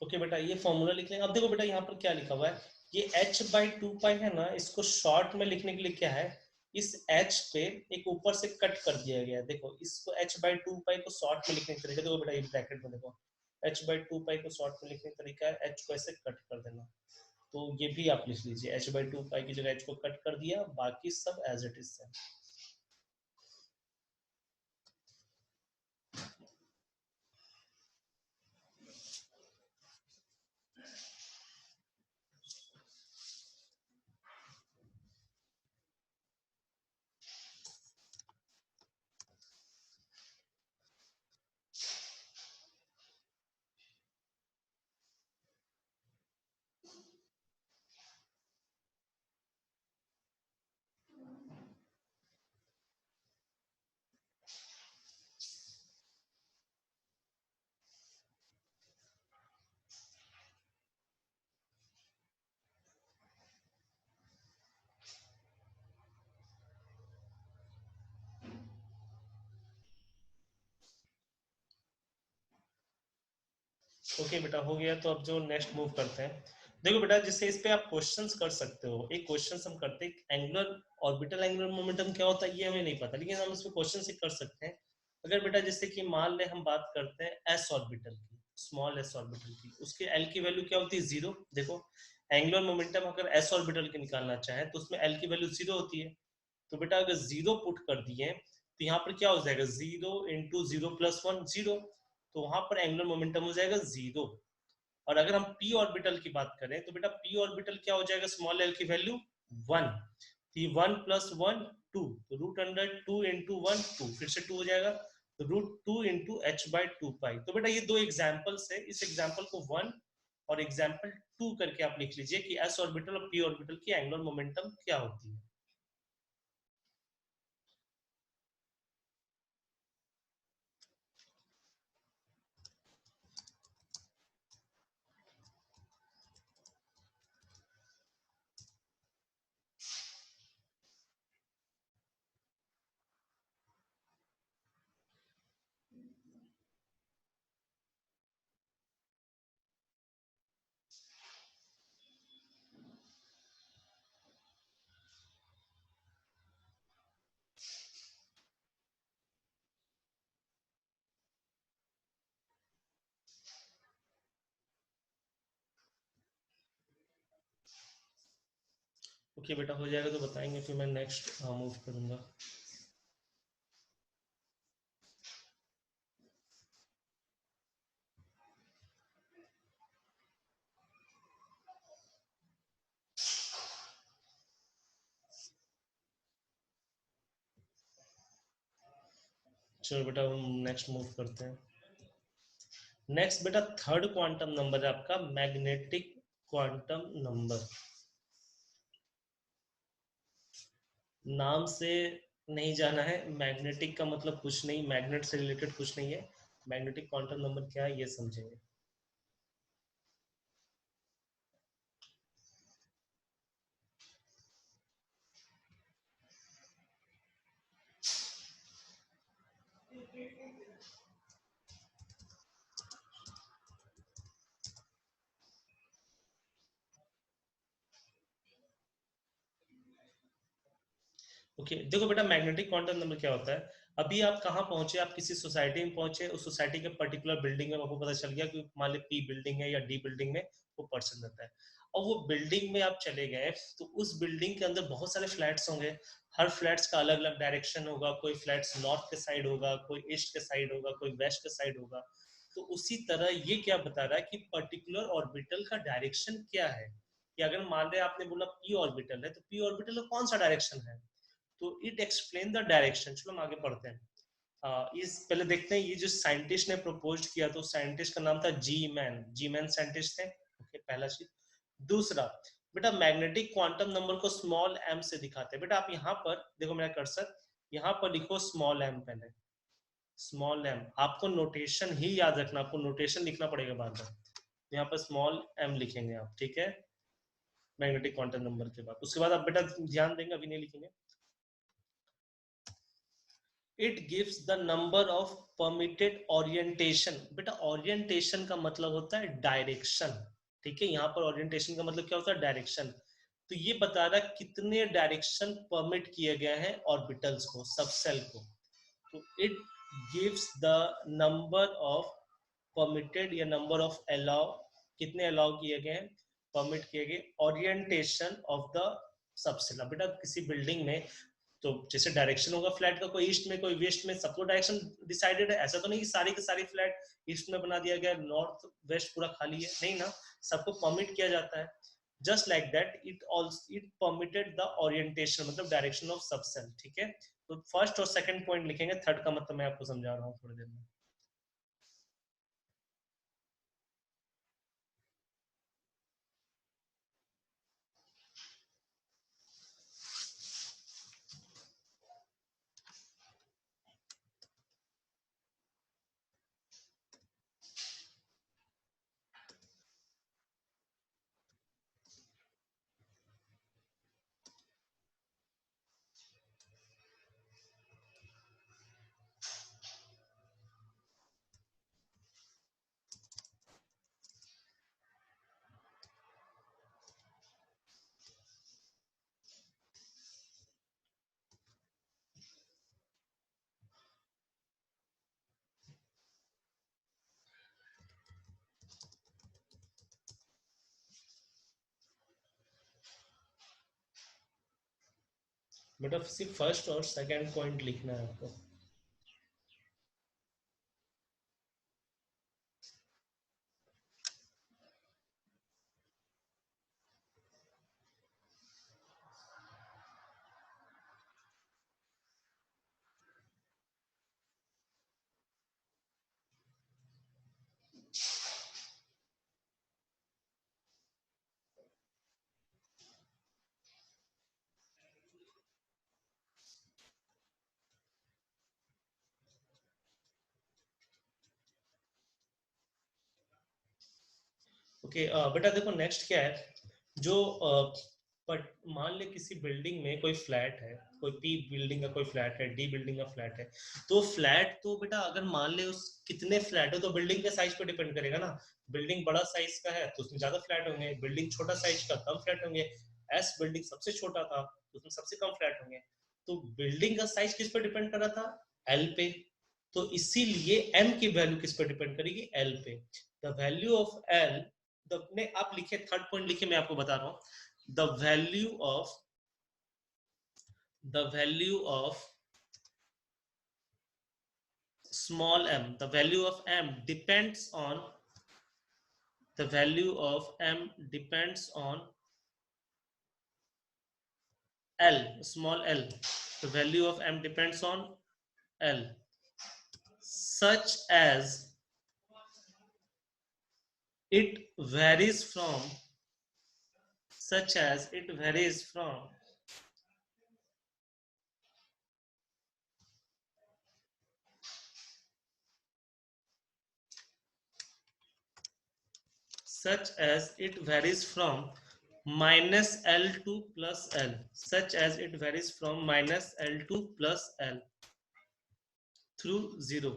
ओके बेटा, ये फॉर्मूला लिख लेंगे। अब देखो बेटा यहाँ पर क्या लिखा हुआ है, ये h/2 है ना, इसको शॉर्ट में लिखने के लिए क्या है, इस h पे एक ऊपर से कट कर दिया गया है। देखो इसको h/2 को शॉर्ट में लिखने का तरीका देखो बेटा, ये ब्रैकेट में देखो h/2 को शॉर्ट में लिखने का तरीका है h को ऐसे कट कर देना। तो ये भी आप लिख लीजिए, h/2 की जगह h को कट कर दिया, बाकी सब एज इट इज है। ओके बेटा, हो गया। तो अब जो नेक्स्ट मूव करते हैं, देखो बेटा जिससे इस पे आप क्वेश्चंस कर सकते हो। एक क्वेश्चन हम करते हैं, एंगुलर ऑर्बिटल एंगुलर मोमेंटम क्या होता है ये हमें नहीं पता, लेकिन हम इसमें क्वेश्चन से कर सकते हैं। अगर बेटा जैसे कि मान ले हम बात करते हैं एस ऑर्बिटल की, स्मॉल एस ऑर्बिटल की, उसके एल की वैल्यू क्या होती है 0। देखो एंगुलर मोमेंटम अगर एस ऑर्बिटल की निकालना चाहे तो उसमें एल की वैल्यू 0 होती है। तो बेटा अगर 0 पुट कर दिए तो यहाँ पर क्या हो जाएगा, 0 इंटू 0+1 0, तो वहां पर एंगुलर मोमेंटम हो जाएगा 0। और अगर हम p ऑर्बिटल की बात करें तो बेटा p ऑर्बिटल क्या हो जाएगा, स्मॉल l की वैल्यू 1, तो 1 + 1 2, तो रूट अंडर 2 इंटू 1 2, फिर से 2 हो जाएगा, तो रूट 2 इंटू h/2π। तो बेटा ये दो एग्जाम्पल्स है, इस एग्जाम्पल को 1 और एग्जाम्पल 2 करके आप लिख लीजिए कि s ऑर्बिटल और p ऑर्बिटल की एंगुलर मोमेंटम क्या होती है। ओके बेटा, हो जाएगा तो बताएंगे, फिर मैं नेक्स्ट मूव करूंगा। चलो बेटा हम नेक्स्ट मूव करते हैं। नेक्स्ट बेटा थर्ड क्वांटम नंबर है आपका मैग्नेटिक क्वांटम नंबर। नाम से नहीं जाना है, मैग्नेटिक का मतलब कुछ नहीं, मैग्नेट से रिलेटेड कुछ नहीं है। मैग्नेटिक क्वांटम नंबर क्या है ये समझेंगे। ओके देखो बेटा, मैग्नेटिक क्वांटम नंबर क्या होता है। अभी आप कहाँ पहुंचे, आप किसी सोसाइटी में पहुंचे, उस सोसाइटी के पर्टिकुलर बिल्डिंग में आपको पता चल गया कि मान ली पी बिल्डिंग है या डी बिल्डिंग में वो पर्सन रहता है, और वो बिल्डिंग में आप चले गए, तो उस बिल्डिंग के अंदर बहुत सारे फ्लैट्स होंगे। हर फ्लैट्स का अलग अलग डायरेक्शन होगा, कोई फ्लैट्स नॉर्थ के साइड होगा, कोई ईस्ट के साइड होगा, कोई वेस्ट के साइड होगा। तो उसी तरह ये क्या बता रहा है कि पर्टिकुलर ऑर्बिटल का डायरेक्शन क्या है, कि अगर मान रहे आपने बोला पी ऑर्बिटल है, तो पी ऑर्बिटल का कौन सा डायरेक्शन है, तो इट एक्सप्लेन द डायरेक्शन। चलो हम आगे पढ़ते हैं। इस पहले देखते हैं ये जो साइंटिस्ट ने प्रपोज किया, तो साइंटिस्ट का नाम था जी मैन साइंटिस्ट थे। ओके, पहला चीज। दूसरा बेटा, मैग्नेटिक क्वांटम नंबर को स्मॉल एम से दिखाते हैं। बेटा आप यहाँ पर देखो मेरा कर्सर, यहाँ पर लिखो स्मॉल एम, पहले स्मॉल एम। आपको नोटेशन ही याद रखना, आपको नोटेशन लिखना पड़ेगा बार बार। यहाँ पर स्मॉल एम लिखेंगे आप, ठीक है, मैग्नेटिक क्वांटम नंबर के बाद। उसके बाद आप बेटा ध्यान देंगे, अभी नहीं लिखेंगे। It gives the number of permitted orientation. बेटा ओरिएंटेशन का मतलब होता है डायरेक्शन, ठीक है, यहाँ पर ओरिएंटेशन का मतलब क्या होता है, डायरेक्शन। तो ये बता रहा है कितने डायरेक्शन परमिट किए गए हैं ऑर्बिटल्स को, सबसेल को। तो it gives the number of permitted या नंबर ऑफ अलाउ, कितने अलाउ किए गए हैं, परमिट किए गए ओरिएंटेशन ऑफ द सबसेल। बेटा किसी बिल्डिंग में तो जैसे डायरेक्शन होगा फ्लैट का, कोई ईस्ट में कोई वेस्ट में, सबको डायरेक्शन डिसाइडेड है। ऐसा तो नहीं कि सारी के सारी फ्लैट ईस्ट में बना दिया गया, नॉर्थ वेस्ट पूरा खाली है, नहीं ना, सबको परमिट किया जाता है। Just like that it also it permitted the orientation, मतलब डायरेक्शन ऑफ सबसेल, ठीक है। तो फर्स्ट और सेकंड पॉइंट लिखेंगे, थर्ड का मतलब मैं आपको समझा रहा हूँ थोड़ी देर में। बेटा सिर्फ फर्स्ट और सेकंड पॉइंट लिखना है आपको। ओके बेटा देखो नेक्स्ट क्या है, जो बट मान ले किसी बिल्डिंग में कोई फ्लैट है, कोई पी बिल्डिंग का कोई फ्लैट है, डी बिल्डिंग का फ्लैट है, तो फ्लैट तो बेटा अगर मान ले उस कितने फ्लैट है तो बिल्डिंग के साइज पे डिपेंड करेगा ना। बिल्डिंग बड़ा साइज का है तो उसमें ज्यादा फ्लैट होंगे, बिल्डिंग छोटा साइज का कम फ्लैट होंगे। एस बिल्डिंग सबसे छोटा था तो उसमें सबसे कम फ्लैट होंगे। तो बिल्डिंग का साइज किस पे डिपेंड कर रहा था, एल पे। तो इसीलिए एम की वैल्यू किस पे डिपेंड करेगी, एल पे। द वैल्यू ऑफ एल, ने आप लिखे थर्ड पॉइंट लिखे, मैं आपको बता रहा हूं। The value of small m, the value of m depends on, the value of m depends on l, small l. The value of m depends on l, such as it varies from, such as it varies from such as it varies from minus L to plus L, such as it varies from minus L to plus L through 0.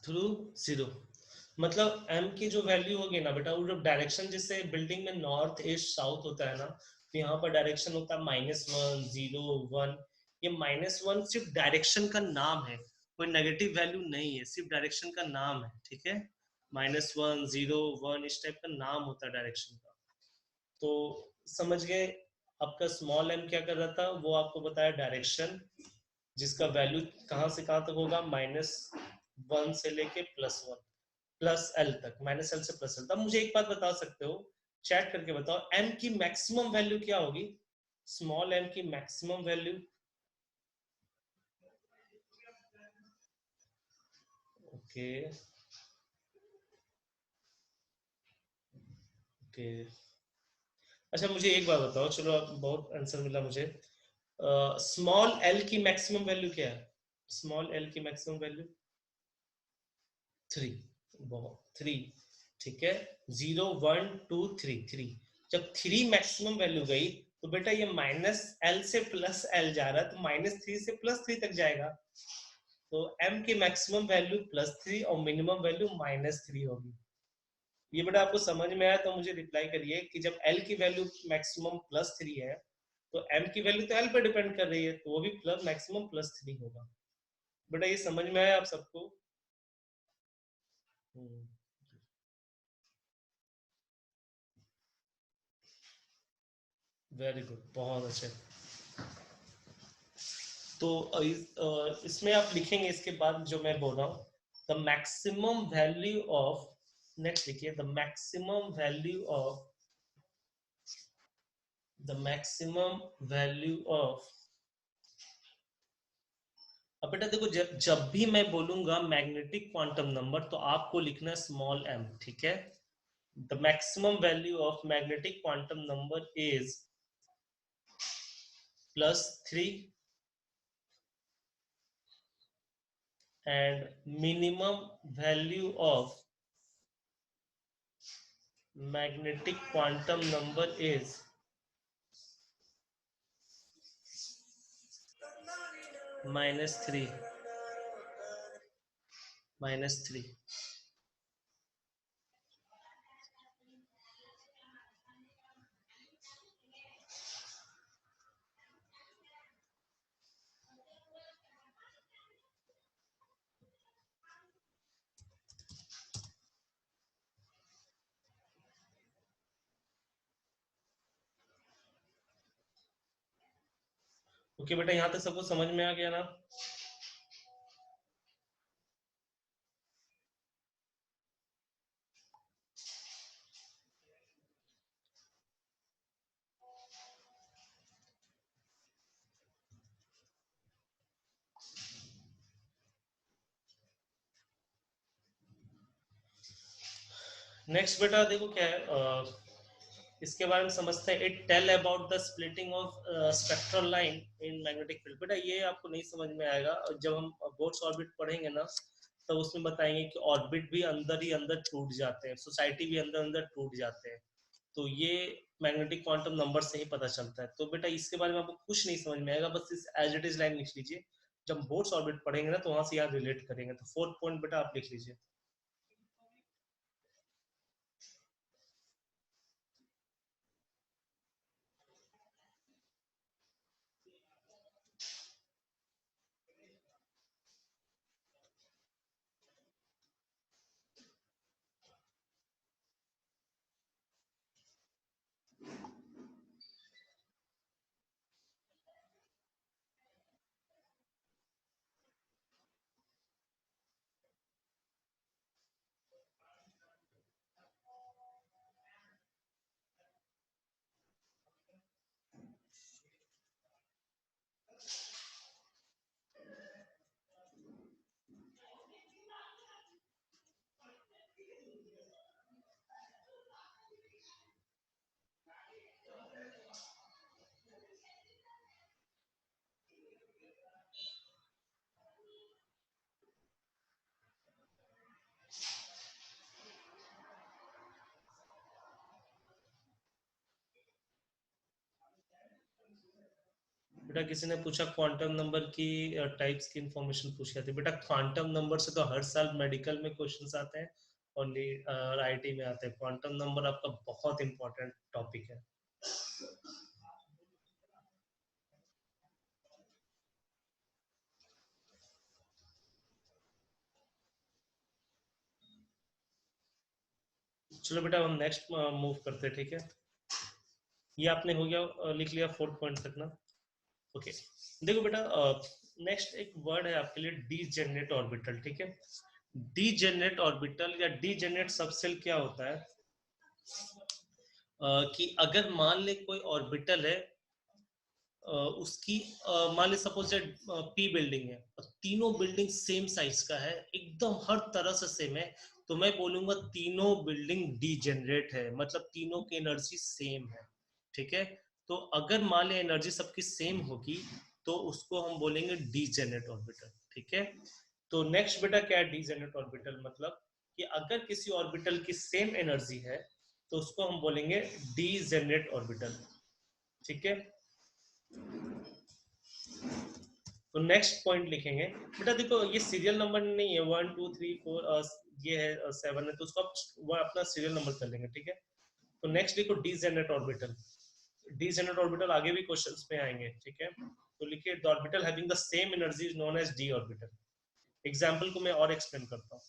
Through 0 मतलब m की जो value होगी ना बेटा, वो जब direction, जैसे building में नॉर्थ ईस्ट साउथ होता है ना, तो यहाँ पर डायरेक्शन होता है -1 0 1। ये -1 सिर्फ डायरेक्शन का नाम है, कोई नेगेटिव वैल्यू नहीं है, सिर्फ डायरेक्शन का नाम है, ठीक है। -1 0 1 इस टाइप का नाम होता है डायरेक्शन का। तो समझ गए। आपका स्मॉल m क्या कर रहा था, वो आपको बताया डायरेक्शन, जिसका वैल्यू कहाँ से कहाँ तक होगा, -1 से लेके +1 प्लस एल तक, -L से +L। तब मुझे एक बात बता सकते हो, चैट करके बताओ, m की मैक्सिमम वैल्यू क्या होगी, स्मॉल m की मैक्सिमम वैल्यू। Okay okay. अच्छा मुझे एक बात बताओ, चलो अब बहुत आंसर मिला मुझे। स्मॉल l की मैक्सिमम वैल्यू क्या है, स्मॉल l की मैक्सिमम वैल्यू 3, बहुत 3, ठीक है। 0 1 2 3 3, जब 3 मैक्सिमम वैल्यू गई तो बेटा ये -L से +L जा रहा है, तो -3 से +3 तक जाएगा। तो m की मैक्सिमम वैल्यू +3 और मिनिमम वैल्यू -3 होगी। ये बेटा आपको समझ में आया तो मुझे रिप्लाई करिए कि जब l की वैल्यू मैक्सिमम +3 है, तो m की वैल्यू तो l पर डिपेंड कर रही है, तो वो भी प्लस मैक्सिमम +3 होगा। बेटा ये समझ में आया आप सबको? वेरी गुड, बहुत अच्छे। तो इसमें आप लिखेंगे इसके बाद जो मैं बोल रहा हूँ, the maximum value of, next लिखिए, the maximum value of, the maximum value of. अब बेटा देखो, जब भी मैं बोलूंगा मैग्नेटिक क्वांटम नंबर तो आपको लिखना स्मॉल m, ठीक है। The maximum value of magnetic quantum number is +3 and minimum value of magnetic quantum number is -3, -3। Okay बेटा, यहाँ तक सबको समझ में आ गया ना? नेक्स्ट बेटा देखो क्या है, इसके बारे में समझते हैं। It tell about the splitting of spectral line in magnetic field. बेटा ये आपको नहीं समझ में आएगा, जब हम बोर्ड्स ऑर्बिट पढ़ेंगे ना तो उसमें बताएंगे कि ऑर्बिट भी अंदर ही अंदर टूट जाते हैं, सोसाइटी भी अंदर अंदर टूट जाते हैं। तो ये मैग्नेटिक क्वांटम नंबर से ही पता चलता है। तो बेटा इसके बारे में आपको कुछ नहीं समझ में आएगा, बस इस एज इट इज लाइन लिख लीजिए। जब बोर्ड्स ऑर्बिट पढ़ेंगे ना तो वहां से यहाँ रिलेट करेंगे। तो फोर्थ पॉइंट बेटा आप लिख लीजिए। बेटा किसी ने पूछा क्वांटम नंबर की टाइप्स की इंफॉर्मेशन पूछी जाती है। बेटा क्वांटम नंबर से तो हर साल मेडिकल में क्वेश्चंस आते हैं, ओनली आईआईटी में आते हैं। क्वांटम नंबर आपका बहुत इंपॉर्टेंट टॉपिक है। चलो बेटा हम नेक्स्ट मूव करते हैं, ठीक है। ये आपने हो गया लिख लिया फोर्थ पॉइंट तक ना। ओके देखो बेटा नेक्स्ट एक वर्ड है आपके लिए, डीजेनरेट ऑर्बिटल, ठीक है। डीजेनरेट ऑर्बिटल या डीजेनरेट सबसेल क्या होता है कि अगर मान ले कोई ऑर्बिटल है, उसकी मान ली सपोज पी बिल्डिंग है और तीनों बिल्डिंग सेम साइज का है, एकदम हर तरह से सेम है, तो मैं बोलूंगा तीनों बिल्डिंग डीजेनरेट है, मतलब तीनों की एनर्जी सेम है, ठीक है। तो अगर मान ली एनर्जी सबकी सेम होगी तो उसको हम बोलेंगे डीजेनरेट ऑर्बिटल, ठीक है। तो नेक्स्ट बेटा क्या है डीजेनरेट ऑर्बिटल, मतलब कि अगर किसी ऑर्बिटल की सेम एनर्जी है तो उसको हम बोलेंगे डीजेनरेट ऑर्बिटल, ठीक है। तो नेक्स्ट पॉइंट लिखेंगे बेटा, देखो ये सीरियल नंबर नहीं है 1 2 3 4, ये है 7 है, तो उसको आप वो अपना सीरियल नंबर कर लेंगे, ठीक है। तो नेक्स्ट लिखो डीजेनरेट ऑर्बिटल। डीजेनरेट ऑर्बिटल आगे भी क्वेश्चंस में आएंगे, ठीक है। तो लिखिए the orbital having the same energy is known as D orbital. Example को मैं और एक्सप्लेन करता हूँ।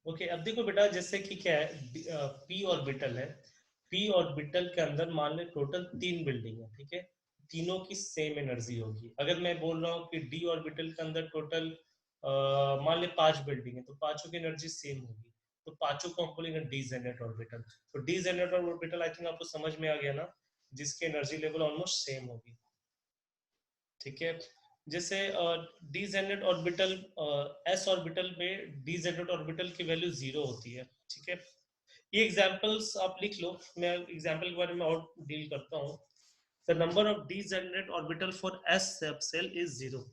ओके अब देखो बेटा, जैसे कि क्या है पी ऑर्बिटल है, पी ऑर्बिटल के अंदर मान ले टोटल 3 बिल्डिंग है, ठीक है। तीनों की सेम एनर्जी होगी। अगर मैं बोल रहा हूँ कि डी ऑर्बिटल के अंदर टोटल मान ले 5 बिल्डिंग है, तो पांचों की एनर्जी सेम होगी, तो पांचों को हम बोलेंगे डी जेनरेट ऑर्बिटल। तो D generate orbital I think आपको समझ में आ गया ना, जिसकी एनर्जी लेवल ऑलमोस्ट सेम होगी, ठीक है। जैसे D generate orbital, S orbital में डी जेनरेट ऑर्बिटल की वैल्यू 0 होती है, ठीक है। ये एग्जांपल्स आप लिख लो, मैं एग्जांपल के बारे में और डील करता हूँ। The number of D generate orbital for S subshell is 0।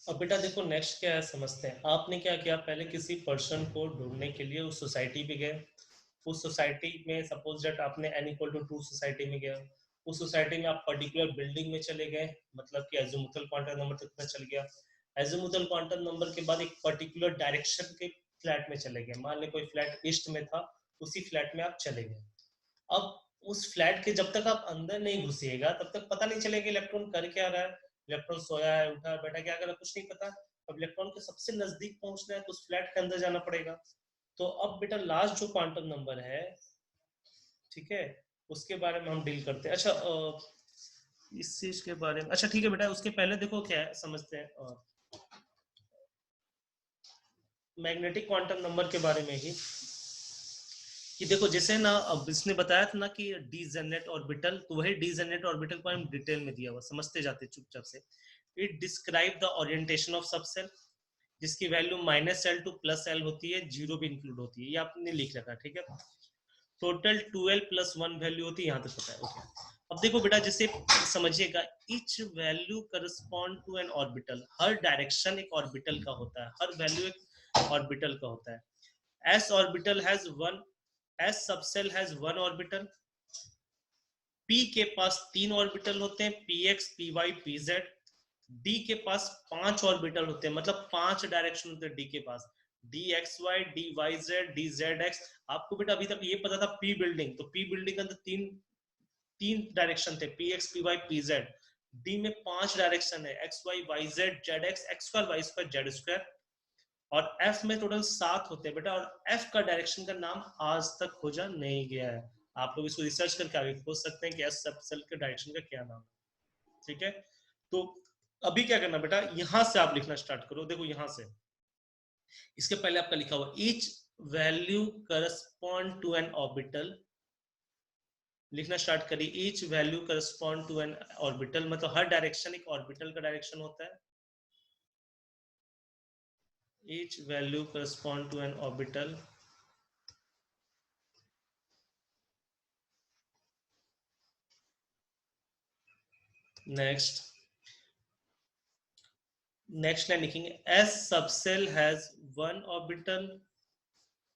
अब बेटा देखो नेक्स्ट क्या है समझते हैं। आपने क्या किया, पहले किसी पर्सन को ढूंढने के लिए उस सोसाइटी पे गए। उस सोसाइटी में सपोज दैट आपने n इक्वल टू 2 सोसाइटी में गया। उस सोसाइटी में आप पर्टिकुलर बिल्डिंग में चले गए, मतलब कि एजिमुथल क्वांटम नंबर तक पता चल गया। एजिमुथल क्वांटम नंबर के बाद एक पर्टिकुलर डायरेक्शन के फ्लैट में चले गए, मान लें कोई फ्लैट ईस्ट में था, उसी फ्लैट में आप चले गए। अब उस फ्लैट के जब तक आप अंदर नहीं घुसिएगा तब तक पता नहीं चलेगा इलेक्ट्रॉन कर क्या रहा है, इलेक्ट्रॉन सोया है, उठा है, बैठा, क्या कर रहा है, कुछ नहीं पता। अब इलेक्ट्रॉन के सबसे नजदीक पहुंचना है तो उस फ्लैट के अंदर जाना पड़ेगा। तो अब बेटा लास्ट जो क्वांटम नंबर है, ठीक है, उसके बारे में हम डील करते हैं। अच्छा इस चीज के बारे में, अच्छा ठीक है बेटा, उसके पहले देखो क्या है समझते हैं मैग्नेटिक क्वांटम नंबर के बारे में ही। कि देखो जैसे ना अब इसने बताया था ना कि डी जेनरेट ऑर्बिटल, तो वही डी जेनरेट ऑर्बिटल को हम डिटेल में दिया हुआ समझते जाते चुपचाप से। It describe the orientation of subshell, जिसकी वैल्यू -L टू +L होती है, जीरो भी इंक्लूड होती है, ये आपने लिख रखा, ठीक है। टोटल 2L+1 वैल्यू होती है, यहाँ तक पता है, ओके। अब देखो बेटा जैसे समझिएगा, each value correspond to an orbital, हर डायरेक्शन एक ऑर्बिटल का होता है, हर वैल्यू एक ऑर्बिटल का होता है। S orbital has one, S subshell has one orbital. P के पास 3 ऑर्बिटल होते हैं, P x, P Y, P Z. D के पास 5 ऑर्बिटल होते हैं, मतलब 5 डायरेक्शन होते हैं डी के पास, d x y, d y z, d z x. आपको बेटा अभी तक ये पता था पी बिल्डिंग, तो पी बिल्डिंग के अंदर तीन तीन डायरेक्शन थे, p x, P Y, P Z. D में 5 डायरेक्शन है, x Y, Y Z, Z x, x square, Y square, Z square. और एफ में टोटल 7 होते हैं बेटा, और एफ का डायरेक्शन का नाम आज तक खोजा नहीं गया है। आप लोग इसको रिसर्च करके आगे खोज सकते हैं कि एस सबसेल के डायरेक्शन का क्या नाम है, ठीक है। तो अभी क्या करना बेटा, यहां से आप लिखना स्टार्ट करो। देखो यहां से, इसके पहले आपका लिखा हुआ each value correspond to an orbital, लिखना स्टार्ट करिए। Each value correspond to an orbital, मतलब हर डायरेक्शन एक ऑर्बिटल का डायरेक्शन होता है। Each value correspond to an orbital. Next, next line लिखेंगे, S subshell has one orbital.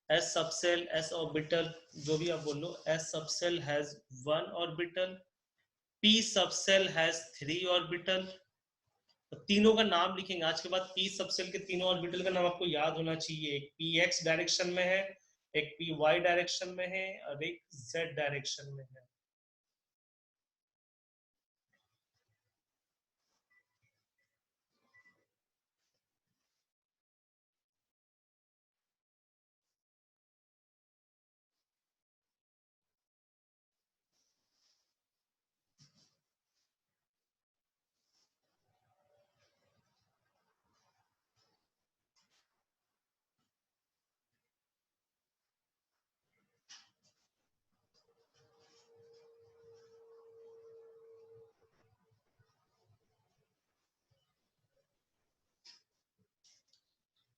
S subshell, S orbital, जो भी आप बोलो, S subshell has one orbital. P subshell has 3 orbital. तो तीनों का नाम लिखेंगे आज के बाद। पी सबसेल के तीनों ऑर्बिटल का नाम आपको याद होना चाहिए। एक पी एक्स डायरेक्शन में है, एक पी वाई डायरेक्शन में है, और एक जेड डायरेक्शन में है।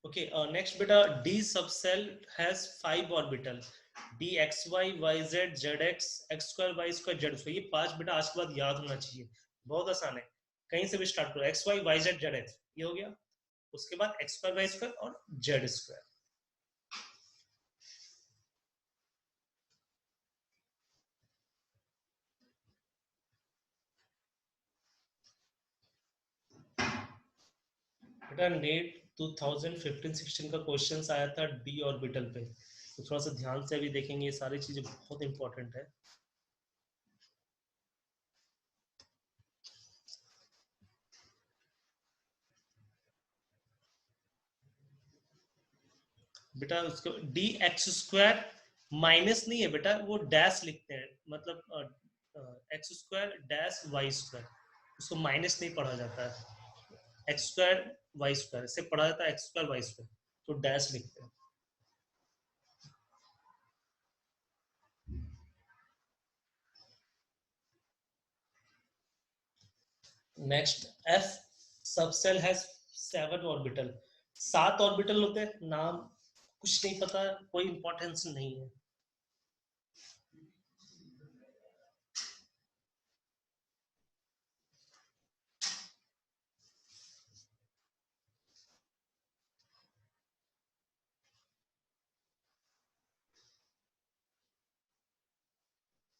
ओके नेक्स्ट बेटा, D subshell has 5 orbital. D x Y, Y Z, Z x, x square, Y square, Z square. ये 5 बेटा आज के बाद याद होना चाहिए, बहुत आसान है। कहीं से भी स्टार्ट करो, X Y, Y Z, Z X, ये हो गया। उसके बाद एक्स स्क्वायर, वाई स्क्वायर और जेड स्क्वायर। बेटा नेट 2015-16 का क्वेश्चन आया था डी ऑर्बिटल पे, तो थोड़ा सा ध्यान से अभी देखेंगे, ये सारी चीजें बहुत इंपॉर्टेंट है। बेटा उसको डी एक्स स्क्वायर माइनस नहीं है बेटा, वो डैश लिखते हैं, मतलब X square dash Y square, उसको माइनस नहीं पढ़ा जाता है। एक्स स्क्वायर वाई स्क्वायर से पढ़ा जाता है, एक्स स्क्वायर वाई स्क्वायर, तो डैश लिखते हैं। Next, F subshell has 7 orbital. 7 orbital होते हैं, नाम कुछ नहीं पता, कोई इंपॉर्टेंस नहीं है।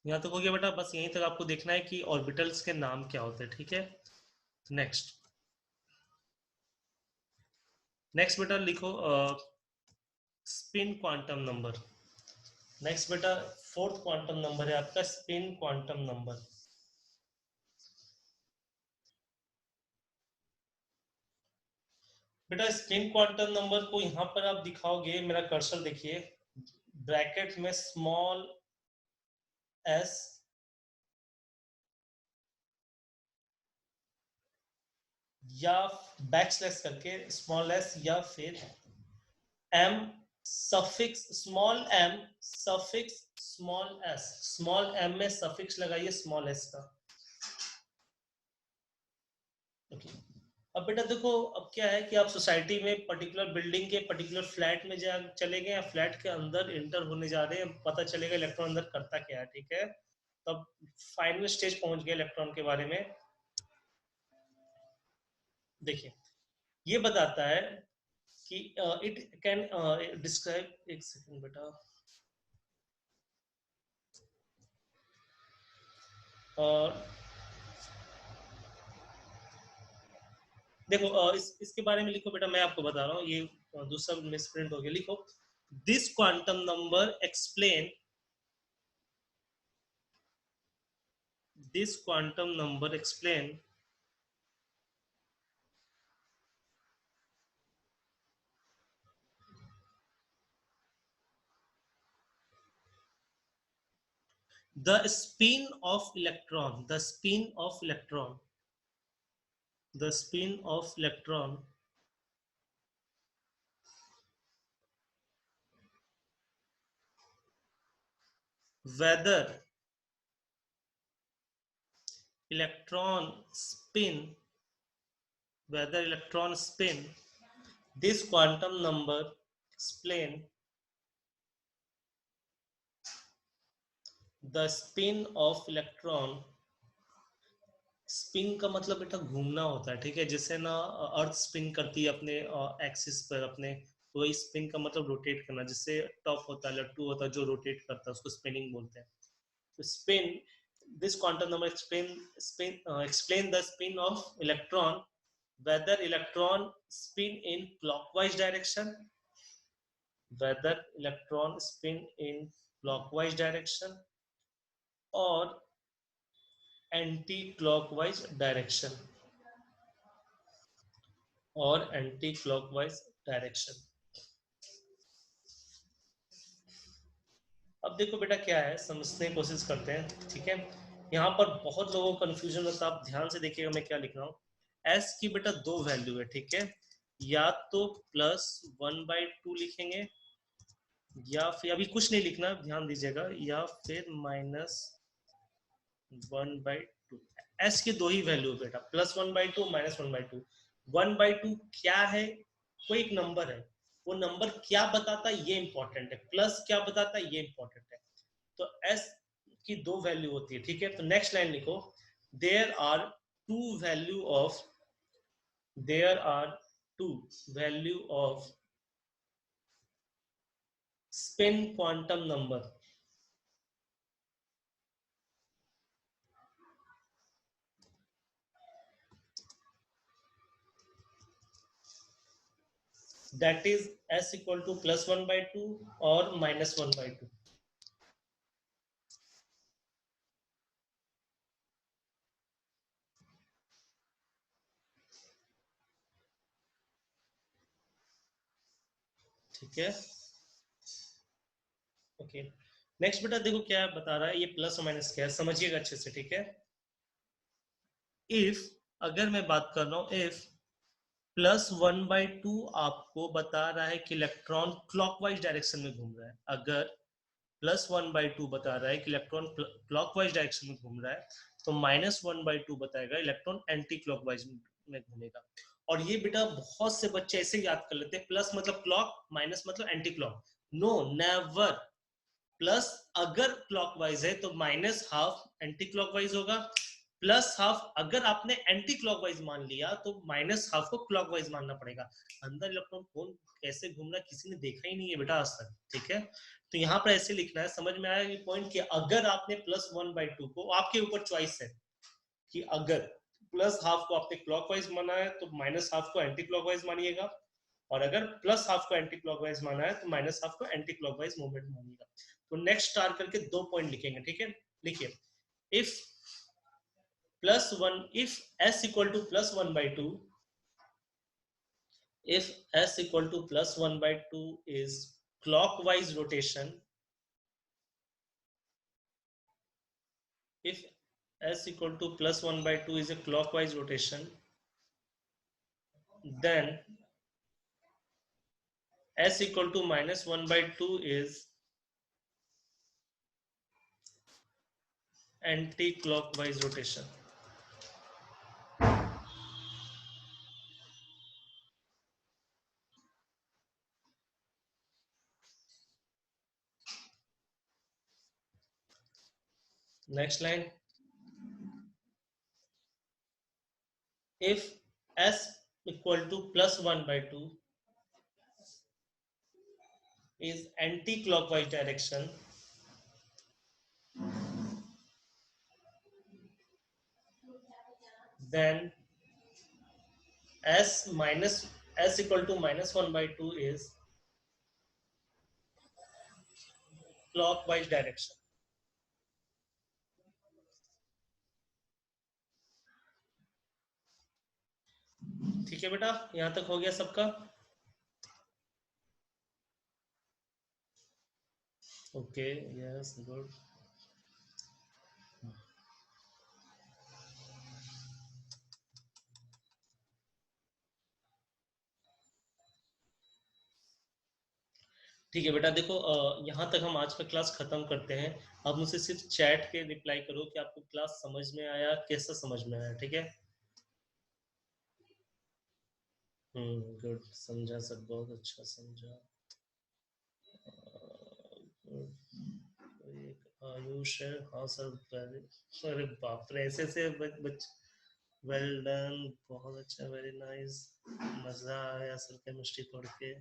यहाँ तक हो गया बेटा, बस यहीं तक आपको देखना है कि ऑर्बिटल्स के नाम क्या होते हैं, ठीक है। नेक्स्ट नेक्स्ट बेटा लिखो स्पिन क्वांटम नंबर। नेक्स्ट बेटा फोर्थ क्वांटम नंबर है आपका स्पिन क्वांटम नंबर। बेटा स्पिन क्वांटम नंबर को यहाँ पर आप दिखाओगे, मेरा कर्सर देखिए, ब्रैकेट में स्मॉल एस या बैकस्लैश करके स्मॉल एस या फिर M suffix small M suffix small S, small M में सफिक्स लगाइए स्मॉल एस का। ओके अब बेटा देखो, अब क्या है कि आप सोसाइटी में पर्टिकुलर बिल्डिंग के पर्टिकुलर फ्लैट में जा चले गए या फ्लैट के अंदर इंटर होने जा रहे हैं, पता चलेगा इलेक्ट्रॉन अंदर करता क्या है, ठीक है। तब फाइनल स्टेज पहुंच गए इलेक्ट्रॉन के बारे में। देखिए ये बताता है कि इट कैन डिस्क्राइब, एक सेकंड बेटा, देखो इसके बारे में लिखो बेटा, मैं आपको बता रहा हूँ, ये दूसरा मिसप्रिंट हो गया। लिखो this quantum number explain, this quantum number explain the spin of electron, the spin of electron, the spin of electron whether electron spin, whether electron spin, this quantum number explain the spin of electron। Spin का मतलब बेटा घूमना होता है, ठीक है, जैसे ना अर्थ स्पिन करती है अपने एक्सिस पर अपने, तो वही स्पिन का मतलब रोटेट करना, जिससे टॉप होता है लट्टू होता है जो रोटेट करता है उसको स्पिनिंग बोलते हैं। तो spin, this quantum number explain the spin of electron whether electron spin in clockwise direction, whether electron spin in clockwise direction or anti clockwise direction, और एंटी क्लॉकवाइज डायरेक्शन। अब देखो बेटा क्या है, समझने की कोशिश करते हैं, ठीक है। यहाँ पर बहुत लोगों को कंफ्यूजन होता है, आप ध्यान से देखिएगा मैं क्या लिख रहा हूँ। एस की बेटा दो वैल्यू है, ठीक है, या तो +1/2 लिखेंगे या फिर अभी कुछ नहीं लिखना, ध्यान दीजिएगा, या फिर -1/2। एस की दो ही वैल्यू है बेटा, +1/2 -1/2। 1/2 क्या है, कोई एक नंबर है, वो नंबर क्या बताता है ये इंपॉर्टेंट है, प्लस क्या बताता है ये इंपॉर्टेंट है। तो एस की दो वैल्यू होती है, ठीक है। तो नेक्स्ट लाइन लिखो, there are two value of, there are two value of spin quantum number, that is s equal to +1/2 और -1/2। ठीक है, ओके। नेक्स्ट बेटा देखो क्या बता रहा है, ये प्लस और माइनस क्या है समझिएगा अच्छे से, ठीक है। इफ, अगर मैं बात कर रहा हूं, इफ +1/2 आपको बता रहा है कि इलेक्ट्रॉन क्लॉकवाइज डायरेक्शन में घूम रहा है, अगर +1/2 बता रहा है कि इलेक्ट्रॉन क्लॉकवाइज डायरेक्शन में घूम रहा है, तो -1/2 बताएगा इलेक्ट्रॉन एंटी क्लॉकवाइज में घूमेगा। और ये बेटा बहुत से बच्चे ऐसे याद कर लेते हैं, प्लस मतलब क्लॉक, माइनस मतलब anti clock. No, never. Plus अगर क्लॉकवाइज है तो -1/2 एंटी क्लॉकवाइज होगा, प्लस हाफ अगर आपने एंटी क्लॉकवाइज मान लिया तो माइनस हाफ को क्लॉकवाइज मानना पड़ेगा। अंदर इलेक्ट्रॉन कौन कैसे घूम रहा है किसी ने देखा ही नहीं है बेटा आज तक, ठीक है। तो यहाँ पर ऐसे लिखना है, समझ में आया ये पॉइंट, कि अगर आपने +1/2 को, आपके ऊपर चॉइस है कि अगर प्लस हाफ को आपने क्लॉकवाइज माना है तो माइनस हाफ को एंटी क्लॉकवाइज मानिएगा, और अगर प्लस हाफ को एंटी क्लॉकवाइज माना है तो माइनस हाफ को एंटी क्लॉकवाइज मूवमेंट मानिएगा। तो नेक्स्ट स्टार करके 2 पॉइंट लिखेंगे, ठीक है। लिखिए, if +1, if s equal to +1/2, if s equal to +1/2 is clockwise rotation, if s equal to +1/2 is a clockwise rotation, then s equal to -1/2 is anti-clockwise rotation. Next line, if s equal to +1/2 is anti-clockwise direction, then s equal to -1/2 is clockwise direction। ठीक है बेटा, यहां तक हो गया सबका? Okay, yes, good. ठीक है बेटा, देखो यहाँ तक हम आज का क्लास खत्म करते हैं। अब मुझसे सिर्फ चैट के रिप्लाई करो कि आपको क्लास समझ में आया, कैसा समझ में आया, ठीक है। गुड, समझा सर, बहुत अच्छा समझा। आयुष है, हाँ सर। अरे बाप रे, ऐसे ऐसे वेल डन, बहुत अच्छा, वेरी नाइस, मजा आया सर केमिस्ट्री पढ़ के।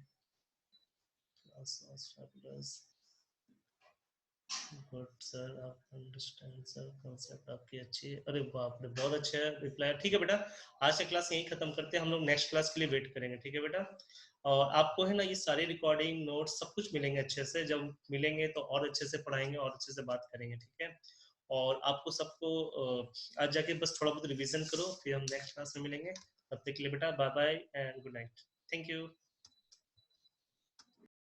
गुड सर, आप अंडरस्टैंड सर, कांसेप्ट आपकी अच्छी है। अरे बाप रे, बहुत अच्छा रिप्लाई। ठीक है बेटा, आज का क्लास यहीं खत्म करते हैं, हम लोग नेक्स्ट क्लास के लिए वेट करेंगे, ठीक है बेटा। और आपको है ना ये सारी रिकॉर्डिंग नोट्स सब कुछ मिलेंगे अच्छे से, जब मिलेंगे तो और अच्छे से पढ़ाएंगे और अच्छे से बात करेंगे, ठीक है। और आपको सबको आज जाके बस थोड़ा बहुत रिवीजन करो, फिर हम नेक्स्ट क्लास में मिलेंगे। तब तक के लिए बेटा bye bye and good night. Thank you.